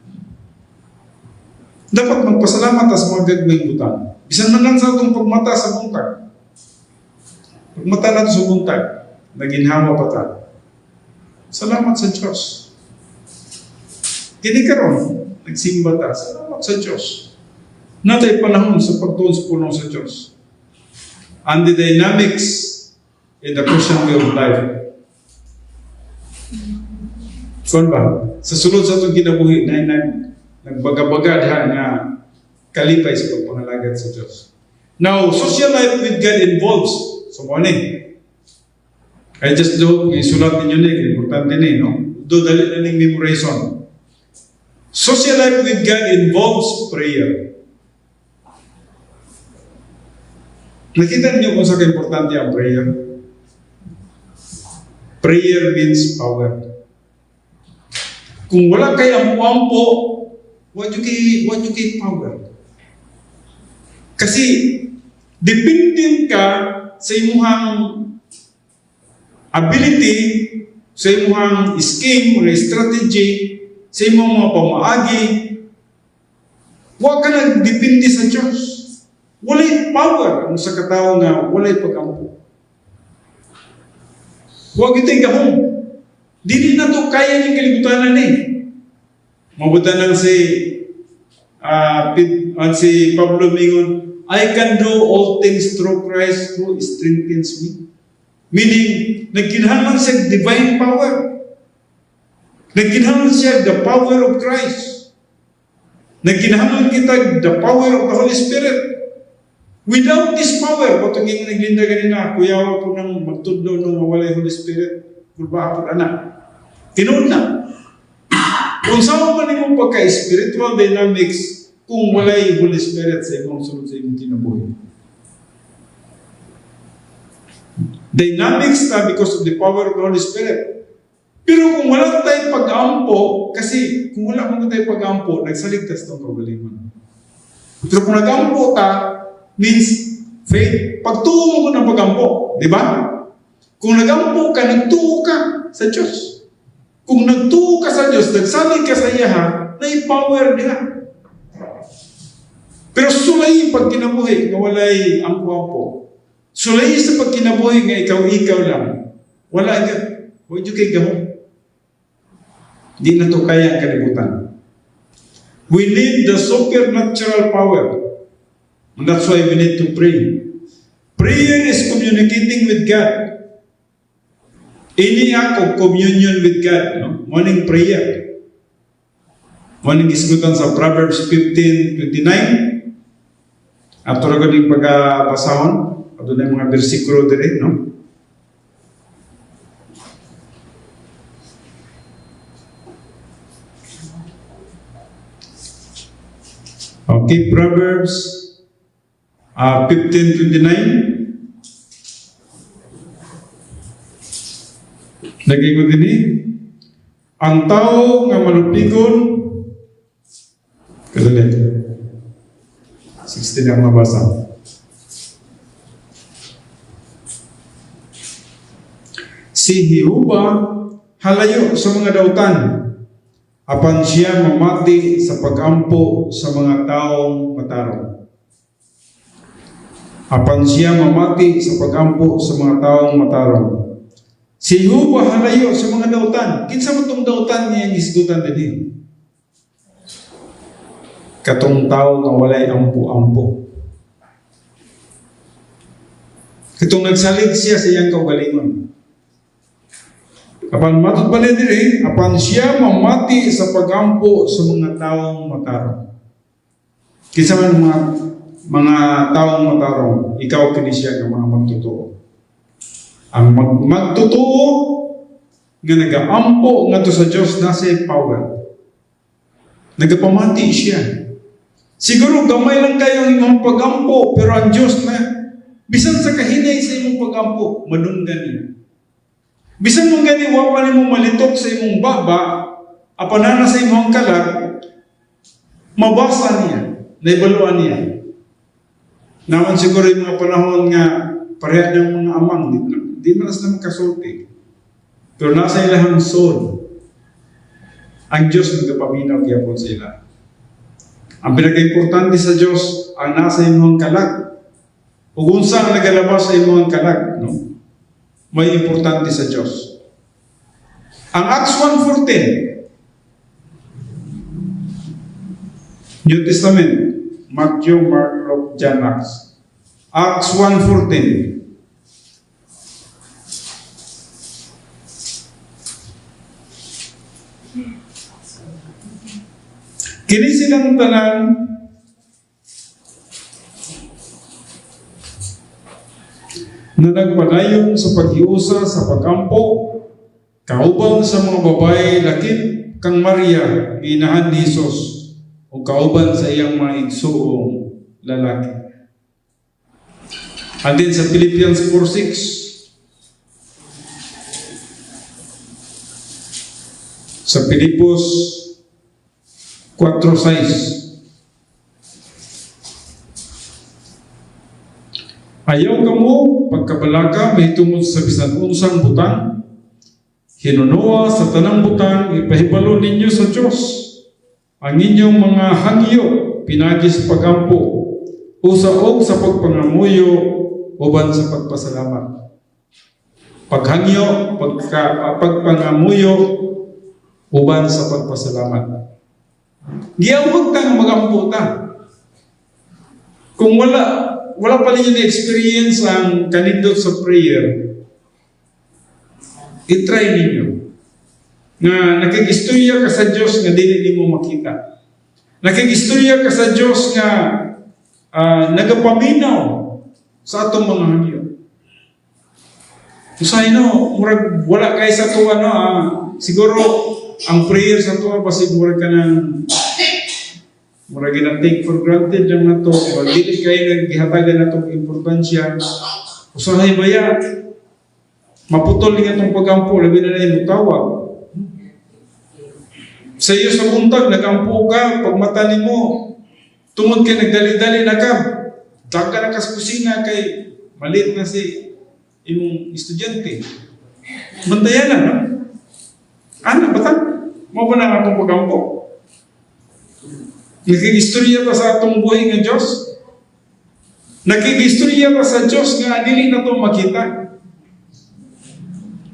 Dapat magpasalamat sa mga gagmay butang. Bisan man lang sa itong pagmata sa buntag. Pagmata natin sa buntag, naginhawa pa ta. Salamat sa Diyos. Kini karon, nagsimba ta. Salamat sa Diyos. Natay panahon sa pagtuon sa pulong sa Diyos. And the dynamics in the Christian way of life. Kung ba? Sa sulod sa itong kinabuhi na nagbaga-baga diha nga kalipay sa pagpangalagad sa Diyos. Now, social life with God involves so morning. I just do, isulat ninyo ni, importante ni, no? Do dali na ning memorization. Social life with God involves prayer. Nakita niyo kung sa importante ang prayer? Prayer means power. Kung wala kay ampo-ampo, what you kay power? Kasi, dependent ka sa imuhang ability, sa imuhang scheme, or strategy, sa imong mga pamaagi, huwag ka nagdepende sa Diyos. Walay power ang sa katao nga walay pag-ampo. Huwag itong gahong. Dili na to kaya niyang kalibutanan eh. Mabuta lang si Pablo Mingon, I can do all things through Christ who strengthens me. Meaning, nagkinahanglan siya divine power. Nagkinahanglan siya the power of Christ. Nagkinahanglan kita the power of the Holy Spirit. Without this power, patong yung naglinda ganina, kuyawa po nang magtudlo nung mawalay Holy Spirit, kulba po anak. Tinoon na. Kung saan man yung pagka-spiritual dynamics, kung walay Holy Spirit sa imong sunod sa imong kinabuhi. Dynamics na because of the power of the Holy Spirit. Pero kung wala tayong pag-ampo, kasi kung wala mo tayong pag-ampo, nagsaligtas itong kagalingon. Pero kung nag-ampo ta, means faith. Pagtuo mo ng pag-ampo, di ba? Kung nag-ampo ka, nagtuo ka sa Diyos. Kung nagtuo ka sa Diyos, nagsalig ka sa iya, na-power niya. Pero sulay pag kinabuhi, nga walay ampo-ampo. Sulay sa pag kinabuhi, nga ikaw lang. Wala ka. Huwag nyo kay gahong. Hindi na to kaya ang kalibutan. We need the supernatural power. And that's why we need to pray. Prayer is communicating with God. Any act of communion with God, no? Morning prayer. Morning isgutan sa Proverbs 15:29. After ako din pagkabasahon, ato na yung mga bersikulo dire, no? Okay, Proverbs 15:29. Lagi ko din ang tao nga malupigon, kadali, 16 ang mabasa. Si Jehova halayo sa mga dautan, apan siya mamati sa pag-ampo sa mga taong matarong. Apan siya mamati sa pag-ampo sa mga taong matarong. Si Jehova halayo sa mga dautan. Kinsa mo itong dautan niya ang isgutan din? Katong tao nga walay ampo-ampo. Katong nagsalig siya sa iyang kaugalingon. Apan matut pa din apan siya mamati sa pag-ampo sa mga taong matarong. Kinsa man mga taong matarong, ikaw kini siya ng mga magtotoo. Ang magtotoo nga nag-aampo nga to sa Diyos nasa power. Nagapamati siya. Siguro gamay lang kayo ang imong pag-ampo, pero ang Diyos na bisan sa kahinay sa imong pag-ampo, madunggan niya. Bisan mong gani wapa nimo malitok sa imong baba, apanana sa imong kalag, mabasa niya, naibaluan niya. Naman siguro yung mga panahon nga pareha ng mga amang, di manas naman kasulti. Pero nasa ilahang soul, ang Diyos nagpaminaw kaya po sa ila. Ang pinaka-importante sa Diyos ang nasa imong kalag. Ug unsa ang nagalabas sa imong kalag, no? May importante sa Diyos. Ang Acts 1:14, New Testament, Matthew, Mark, Luke, John, Acts. Acts 1:14. Kini silang tanan na nagpadayon sa paghiusa sa pagkampo, kauban sa mga babae lakip kang Maria, inahan ni Jesus, o kauban sa iyang mga igsuong lalaki. And then sa Philippians 4:6, sa Pilipos 4:6, ayaw kamo pagkabalaga may tungod sa bisan unsang butang, hinunoa sa tanang butang, ipahibalo ninyo sa Diyos ang inyong mga hangyo pinagi sa pagampo, usaog sa pagpangamuyo uban sa pagpasalamat. Paghangyo, pagpangamuyo uban sa pagpasalamat. Giyawag kang magamputa. Kung wala pa ninyo na-experience ang kanindot sa prayer, i-try ninyo. Na nakigistorya ka sa Diyos nga dili mo makita. Nakigistorya ka sa Diyos nga nagapaminaw sa atong mga hangyo. Usay no, murag wala kay sa tuwa no, siguro ang prayer sa tuwa basig murag ka ng murag gina-take for granted lang na to, o dili kayo naghihatagan na itong importansya. Usahay baya, maputol nga itong pagampo, labi na yung tawag. Sa iyo sa buntag, nagampo ka, pag mata mo, tungod kay nagdali-dali na ka, daga na ka sa kusina kay maliit na si imong estudyante. Bantayan na, no? Ano, batang? Mo ba na nga itong pagampo? Nakigistorya ta sa atong buhay nga Diyos? Nakigistorya ta sa Diyos nga dili na ito makita?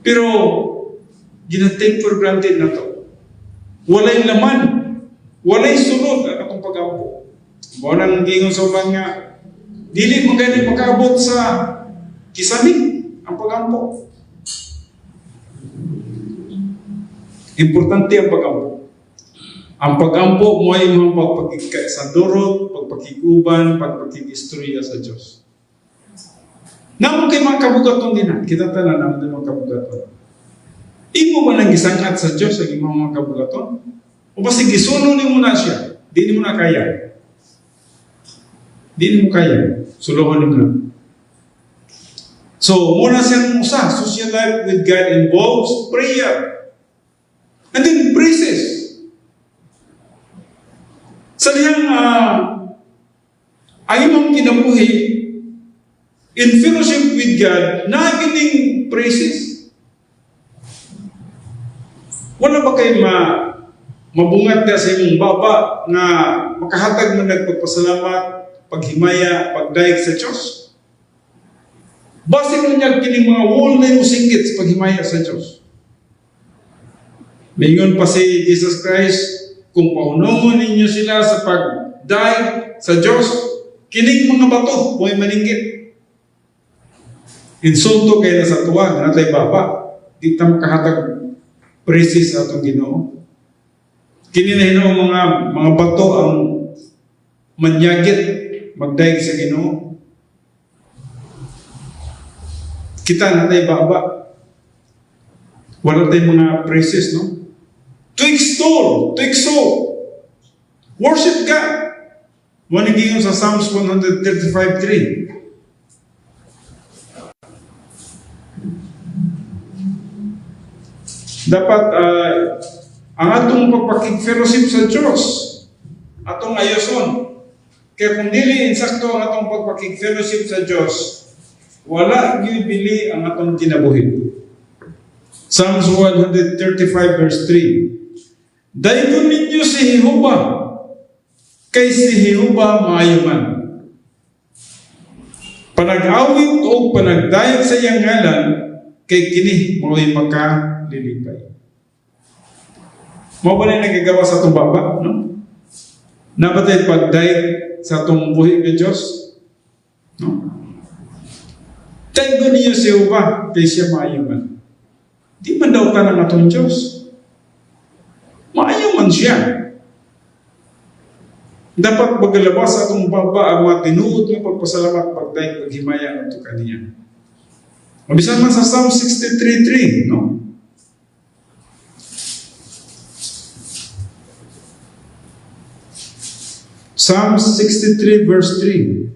Pero, gina-take for granted na to. Walay laman. Walay sunod ang atong pag-ampo. Wala nang gingon sa uban nga, dili mo ganit makaabot sa kisamig ang pag-ampo. Importante ang pag-ampo. Ang pag-ampo mo ay mga pagpakikasandurot, pagpakikuban, pagpakikistorya sa Diyos. Naman kay mga kabugaton din na. Kita tanan naman din mga kabugaton. Imo ba nang gisangat sa Diyos ang imong mga kabugaton? O ba sige, suno ni mo na siya? Di mo na kaya. Di mo kaya. Suluhan mo na. So, muna siyang usa. Social life with God involves prayer. And then praises. Sa liyang ay mong kinabuhi in fellowship with God, nagining praises. Wala ba kayo mabungat ka sa imong baba na makahatag mo nagpagpasalamat, paghimaya, pagdaig sa Diyos? Base mo niya kining mga wall na yung singkit sa paghimaya sa Diyos. Mingon pa si Jesus Christ, kung paunungon ninyo sila sa pag-dive sa Diyos, kining mga bato, huwag maninggit. Insulto kayo na sa tuwa, na natay baba, di ta makahatag praises sa atong Ginoo. Kini na Ginoo mga bato ang manyagit, magdaig sa Ginoo. Kita natay baba. Wala tayong mga praises, no? To extol, to exalt, worship God. Maniging sa Psalms 135:3. Dapat ang atong pagpakig-fellowship sa Diyos, atong ayoson. Kaya kung dili insakto ang atong pagpakig-fellowship sa Diyos, wala gyud bili ang atong kinabuhi. Psalms 135:3. Daygon ninyo si Jehova, Kay si Jehova maayo man. Panag-awit o panagdayag sa iyang ngalan, kay kini mao'y makalilipay. Mao ba na nagagawa sa itong baba, no? Nabatay pagdayag sa itong buhi ng Diyos, no? Taygo niyo si Jehova, kay siya maayo man. Di man daw ka ng atong Diyos. Maayo man siya. Dapat magalabas sa atong baba ang mga tinuod ng pagpasalamat, pagdayag, paghimaya ng ito kaniya. Mabisan man sa Psalm 63:3, no? Psalm 63 verse 3.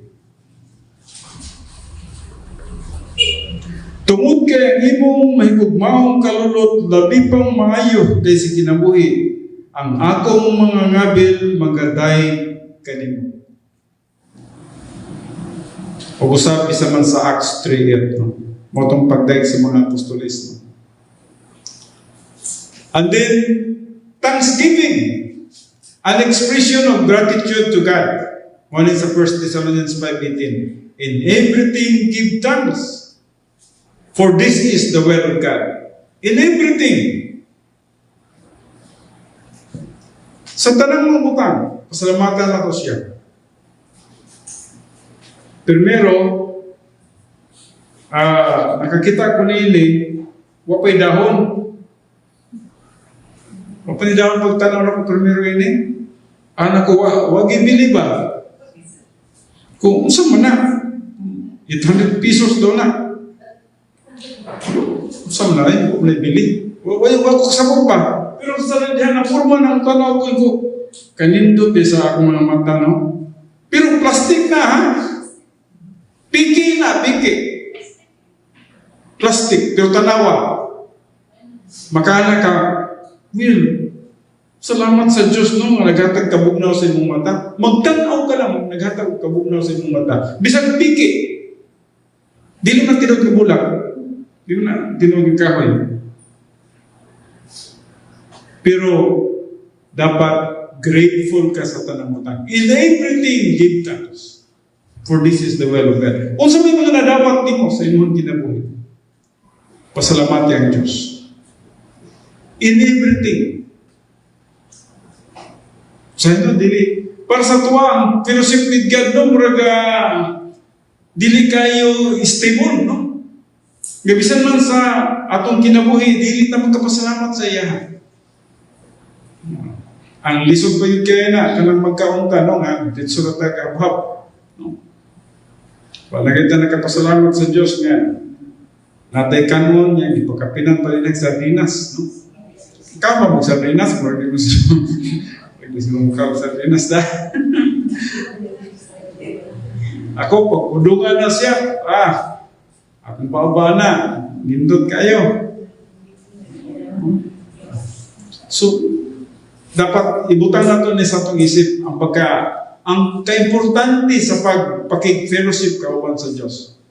Tungod kay imong mahigugmaong kalulot, labi pang maayo kay si kinabuhi, ang akong mga ngabil magaday kanimo. O usab isa man sa Acts 3:8, no? Motong pagdayag sa mga apostoles, no? And then thanksgiving, an expression of gratitude to God. One is sa 1 Thessalonians 5:18. In everything give thanks, for this is the will of God. In everything. Sa tanang mga butang, pasalamatan nato siya. Primero, nakakita ko nili, wapay dahon. Wapay dahon pagtanaw na ko primero ini. Anak ko, wag ibili ba? Kung saan man na, 800 pesos daw na. Saan na rin, huwag na ibili. Wag ko sabog ba? Pero sa diyan na forma ng tanaw ko, kanindot sa akong mga mata, no? Pero plastic na, ha? Piki na, piki. Plastic, pero tanawa. Makana ka, Will, salamat sa Diyos, no? Naghatag kabugnaw sa imong mata. Magtanaw ka lang, naghatag kabugnaw sa imong mata. Bisang piki. Di na tinod ka bulak. Di na tinod ka kahoy. Pero dapat grateful ka sa tanang utang. In everything, give thanks. For this is the will of God. Kung sa may mga nadawat mo sa inyong kinabuhi, pasalamati ang Diyos. In everything. Sa ito, dili. Para sa tuwang, fellowship with God, no? Muraga, dili kayo stable, no? Gabisan man sa atong kinabuhi, dili na magkapasalamat sa iya. Ang lisod pa yun kaya na, kanang magkaunta, no? Nga, dito na tayo no? Palagay tayo nakapasalamat sa Diyos nga. Natay kanon niya, ipakapinan pa rin ng sardinas, no? Ikaw ba mag-sardinas? Pwede mo sa mukha sardinas da. Ako, pag udungan na siya, akong paaba na, nindot kayo. So, dapat ibutang nato ni sa itong isip ang kaimportante sa pagpakig-fellowship kauban sa Diyos.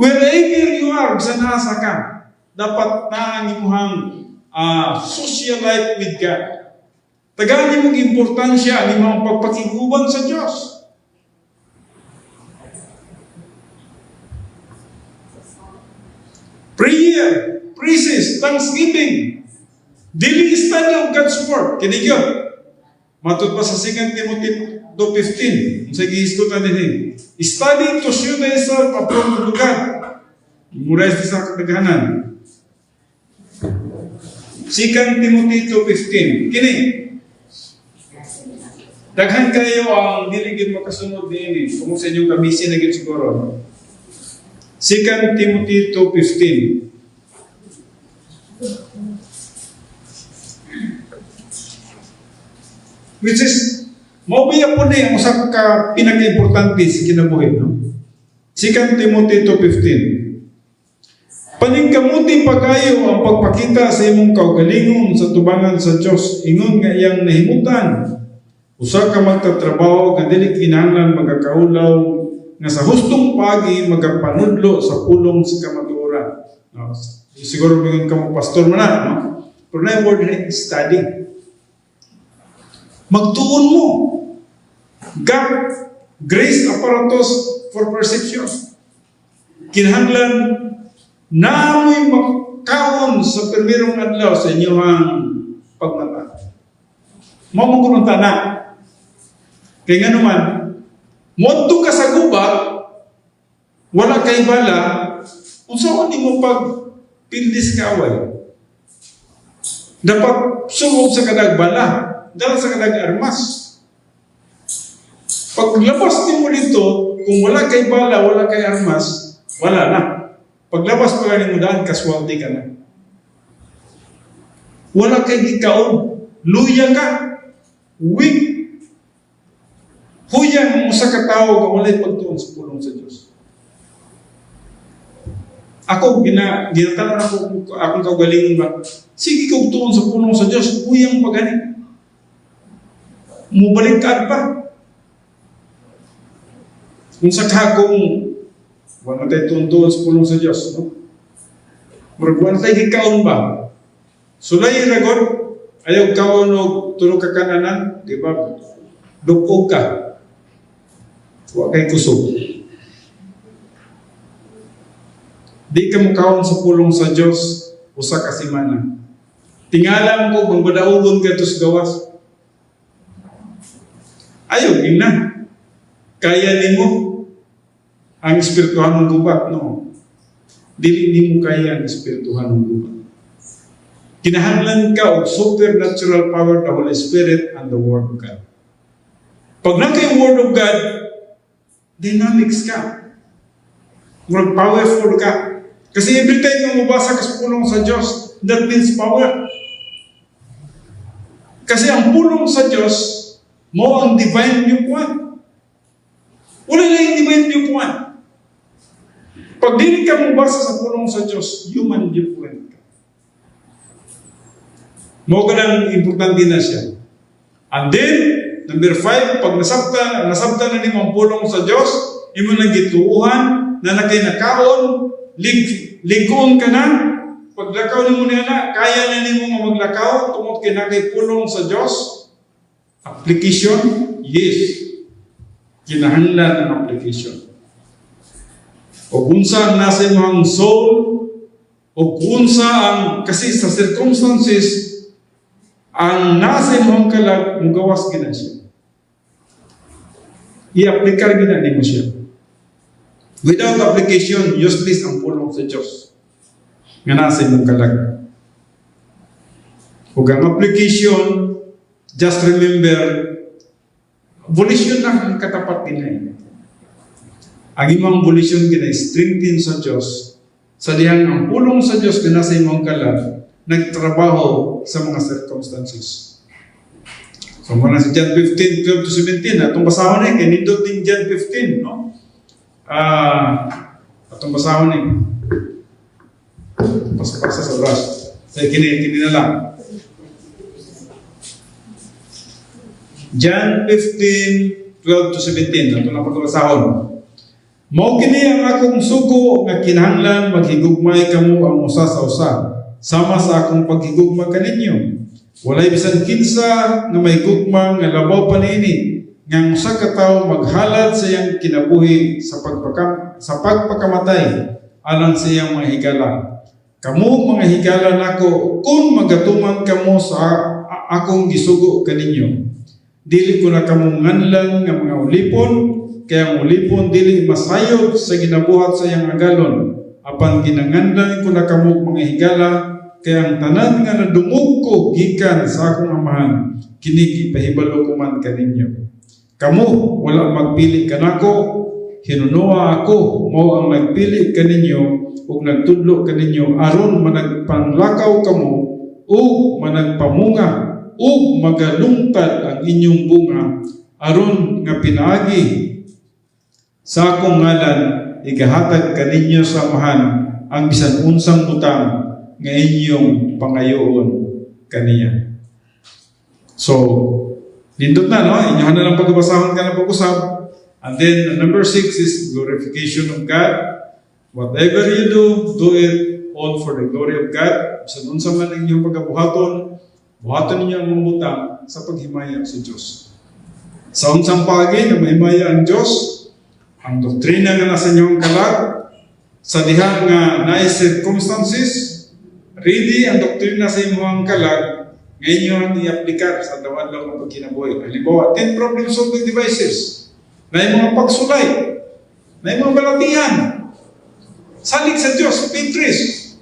Wherever you are, saan nasa ka, dapat na ang imuhang social life with God. Tagaan mong importansya ni mga pagpakiguban sa Diyos. Prayer, praises, thanksgiving, daily study of God's Word. Kinigyo. Matod pa sa 2 Timothy 2:15. Sa gihiskutan din. Study to show thyself approved to God. Murais sa katagahanan. 2 Timothy 2:15. Kini. Daghan kayo ang diligid makasunod din. Kung sa inyong kabisi na gid siguro. 2 Timothy 2:15. Which is, maubiya po na yung usap ka pinaka-importante sa kinabuhi, no? 2 Timothy 2:15. Paningkamuti pa kayo ang pagpakita sa imong kaugalingon sa tubangan sa Diyos, ingon nga iyang nahimutan. Usa ka magtatrabaho nga dili kinahanglan magakaulaw nga sa hustong pagi magapanudlo sa pulong sa kamatuoran. No? Siguro mingon ka mo pastor man na, no? Pero na word study. Magtuon mo. God, grace apparatus for perception. Kinahanglan namoy makawon sa primerong adlaw sa inyong pagmata. Mamugunong tanak. Kaya nga naman, modto ka sa gubat, wala kay bala, unsa ni mo pag pindis ka away. Dapat sumog sa kadag bala, dahil sa kadag armas. Paglabas din mo dito, kung wala kay bala, wala kay armas, wala na. Paglabas pa galing mo daan, kaswalty ka na. Wala kay gikaon, luya ka, weak. Huyang mo sa katao kung wala'y pagtuon sa pulong sa Diyos. Ako, ginatanan akong kaugalingon ba? Sige kong tuon sa pulong sa Diyos, huyang pagani. Mubalik ka pa. Kung sa kung wala tayo tuon sa pulong sa Diyos, no? Wala tayo gikaon ba? Sulay ragon, ayaw kaon o tulog ka kananan, di ba? Dukog ka. Huwag kay kusog. Di ka mukaon sa pulong sa Diyos, usa ka simana. Tingalan ko kung badaugon ka ito sa gawas. Ayaw, na. Kaya ni mo ang espirituhan ng gubat, no? Dili mo kaya ang espirituhan ng gubat. Kinahanglan ka og supernatural power, the Holy Spirit, and the Word of God. Pag na kay Word of God, dynamics ka. Powerful ka. Kasi every time na mabasa ka sa pulong sa Diyos, that means power. Kasi ang pulong sa Diyos, mo ang divine viewpoint. Wala na yung divine viewpoint. Pag di ka mabasa sa pulong sa Diyos, human viewpoint ka. Mo ka lang importante na siya. And then, number 5, pag nasabta na ni mong pulong sa Diyos, imo nang gituuhan, na nakay nakaon, ligon ka na, paglakaw ni mo na, kaya na ni mo maglakaw, tungkol kay nakay pulong sa Diyos. Application, yes. Kinahanglan ang application. O kunsa ang nasa imong soul, o kunsa ang, kasi sa circumstances, ang nasa imong kalag, mugawas gina siya. I-applikar gina mo siya. Without application, useless ang pulong sa Diyos. Nga nasa imong kalag. Kung ang application, just remember, volition lang ang katapat ginay. Ang imong volition ginay, strengthen sa Diyos, sa dihang ang pulong sa Diyos na nasa imong kalag, nagtrabaho sa mga circumstances. So, muna sa John 15, 12 to 17, atong basahon kay nindot din John 15, no? Atong basahon Pasa sa brush. Sa kini na lang. John 15, 12 to 17, atong napagabasahon. Mao kini ang akong sugo nga kinahanglan maghigugmay kamo ang usa sa usa. Sama sa akong paghigugma kaninyo. Walay bisan kinsa nga may gugma nga labaw pa niini nga usa ka tawo maghalad sa iyang kinabuhi sa pagpakamatay alang sa iyang mga higala. Kamo mga higala nako kung magatuman kamo sa akong gisugo kaninyo. Dili ko na kamo nganlan nga mga ulipon kaya ang ulipon dili masayod sa ginabuhat sa iyang agalon. Apan ginanganlan ko na kamo mga higala kaya ang tanan nga nadungog ko gikan sa akong amahan kini gipahibalo ko man kaninyo. Kamo wala magpili kanako, hinunoa ako mao ang nagpili kaninyo ug nagtudlo kaninyo aron managpanglakaw kamo ug managpamunga ug magalungtad ang inyong bunga aron nga pinaagi sa akong ngalan igahatag kaninyo sa amahan ang bisan unsang butang nga inyong pangayoon kaniya. So, nindot na, no? Inyahan na lang pagbabasahon ka na pag-usap. And then, number 6 is glorification of God. Whatever you do it all for the glory of God. Sa nun sa man ang inyong pagkabuhaton, buhaton ninyo ang mga butang sa paghimaya sa Diyos. Sa unsang pagi na mahimaya ang Diyos, ang doktrina nga nasa inyong kalag, sa diha nga nice circumstances, ready ang doktrina sa inyong kalag, ngayon i-aplikar sa dawan lang ng pagkinabuhi. Halimbawa, 10 problem-solving devices, na yung mga pagsulay, na yung mga balatihan, salig sa Diyos, Pinterest,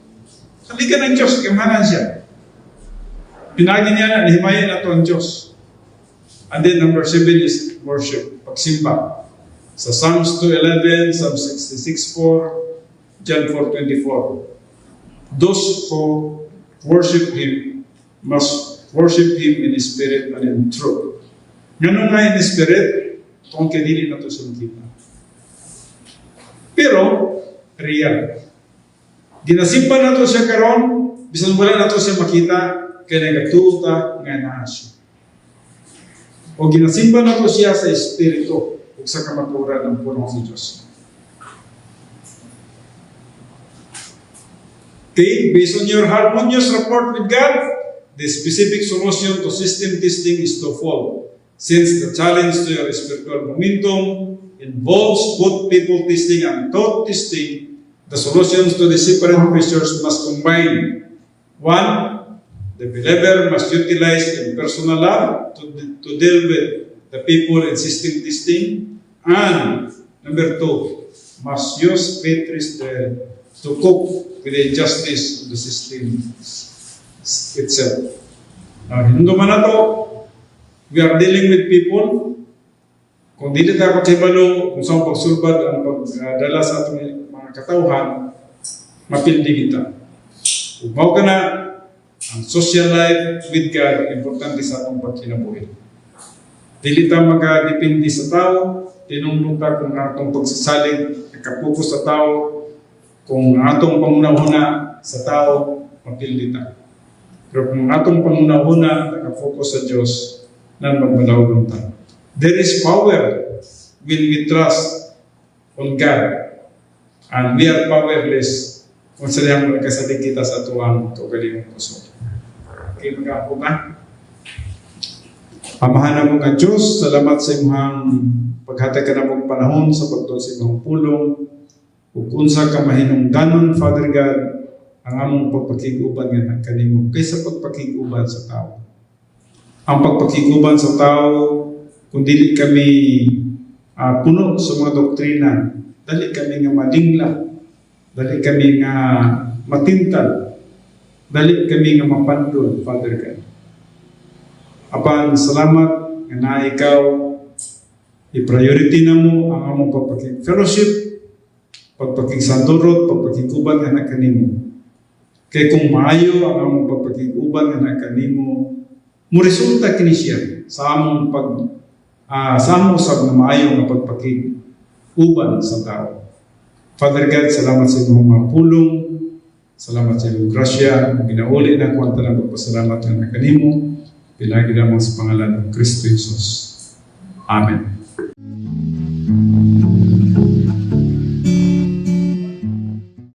saligan ng Diyos, kamanan siya. Pinagi niya na, nahimayan na ito ang Diyos. And then number 7 is worship, pagsimba. Sa Psalms 2:11, Psalm 66:4, John 4:24. Those who worship Him must worship Him in spirit and in truth. Ganun nga in spirit, kung kadili na ito sa kita. Pero, real. Ginasimba na ito siya karon, bisan wala na ito siya makita, kaya nagatuta nga naa siya. O ginasimba na ito siya sa espiritu o sa kamaturan ng punong si Diyos. Okay, based on your harmonious rapport with God, the specific solution to system testing is twofold. Since the challenge to your spiritual momentum involves both people testing and thought testing, the solutions to the separate measures must combine. One, the believer must utilize impersonal love to deal with the people in system testing. And number 2, must use faith to cope with the injustice of the system itself. Now, hinundo man na to, we are dealing with people. Kung dili tayo pagkibalo, kung saan pagsulbad ang pagdala sa ating mga katauhan, mapildi kita. Kung mao ka na, ang social life with God, importante sa atong pagkinabuhi. Dili ta makadepende sa tao, tinungtong ta kung atong pagsasalig, nakapokus sa tao, kung atong pangunahuna sa tao, mapildi ta. Pero kung atong pangunahuna, nakapokus sa Diyos, nang magmalawag ta. There is power when we trust on God, and we are powerless kung saan mo nagkasalig kita sa tuwang kaugalingong puso. Okay, mag-apo na. Amahan mo nga Diyos, salamat sa imong paghatag ka na mong panahon sa pagtuon sa imong pulong. Ug unsa ka mahinungdanon, Father God, ang among pagpakiguban nga kanimo kaysa pagpakiguban sa tao. Ang pagpakiguban sa tao, kung dili kami puno sa mga doktrina, dali kami nga malingla, dali kami nga matintal, dali kami nga mapandol, Father God. Apan, salamat nga na ikaw, i-priority na mo ang among pagpakig-fellowship, pagpakig-sandurot, pagpakiguban nga na kanimo. Kaya kung maayo ang among pagpakiguban nga na kanimo, muresulta kini siya sa among sa among usab na maayo nga pagpakiguban sa tao. Father God, salamat sa imong mga pulong, salamat sa imong grasya, ginauli na kuwan talang pagpasalamat nga kanimo, pilagi lamang sa pangalan ng Kristo Jesus. Amen.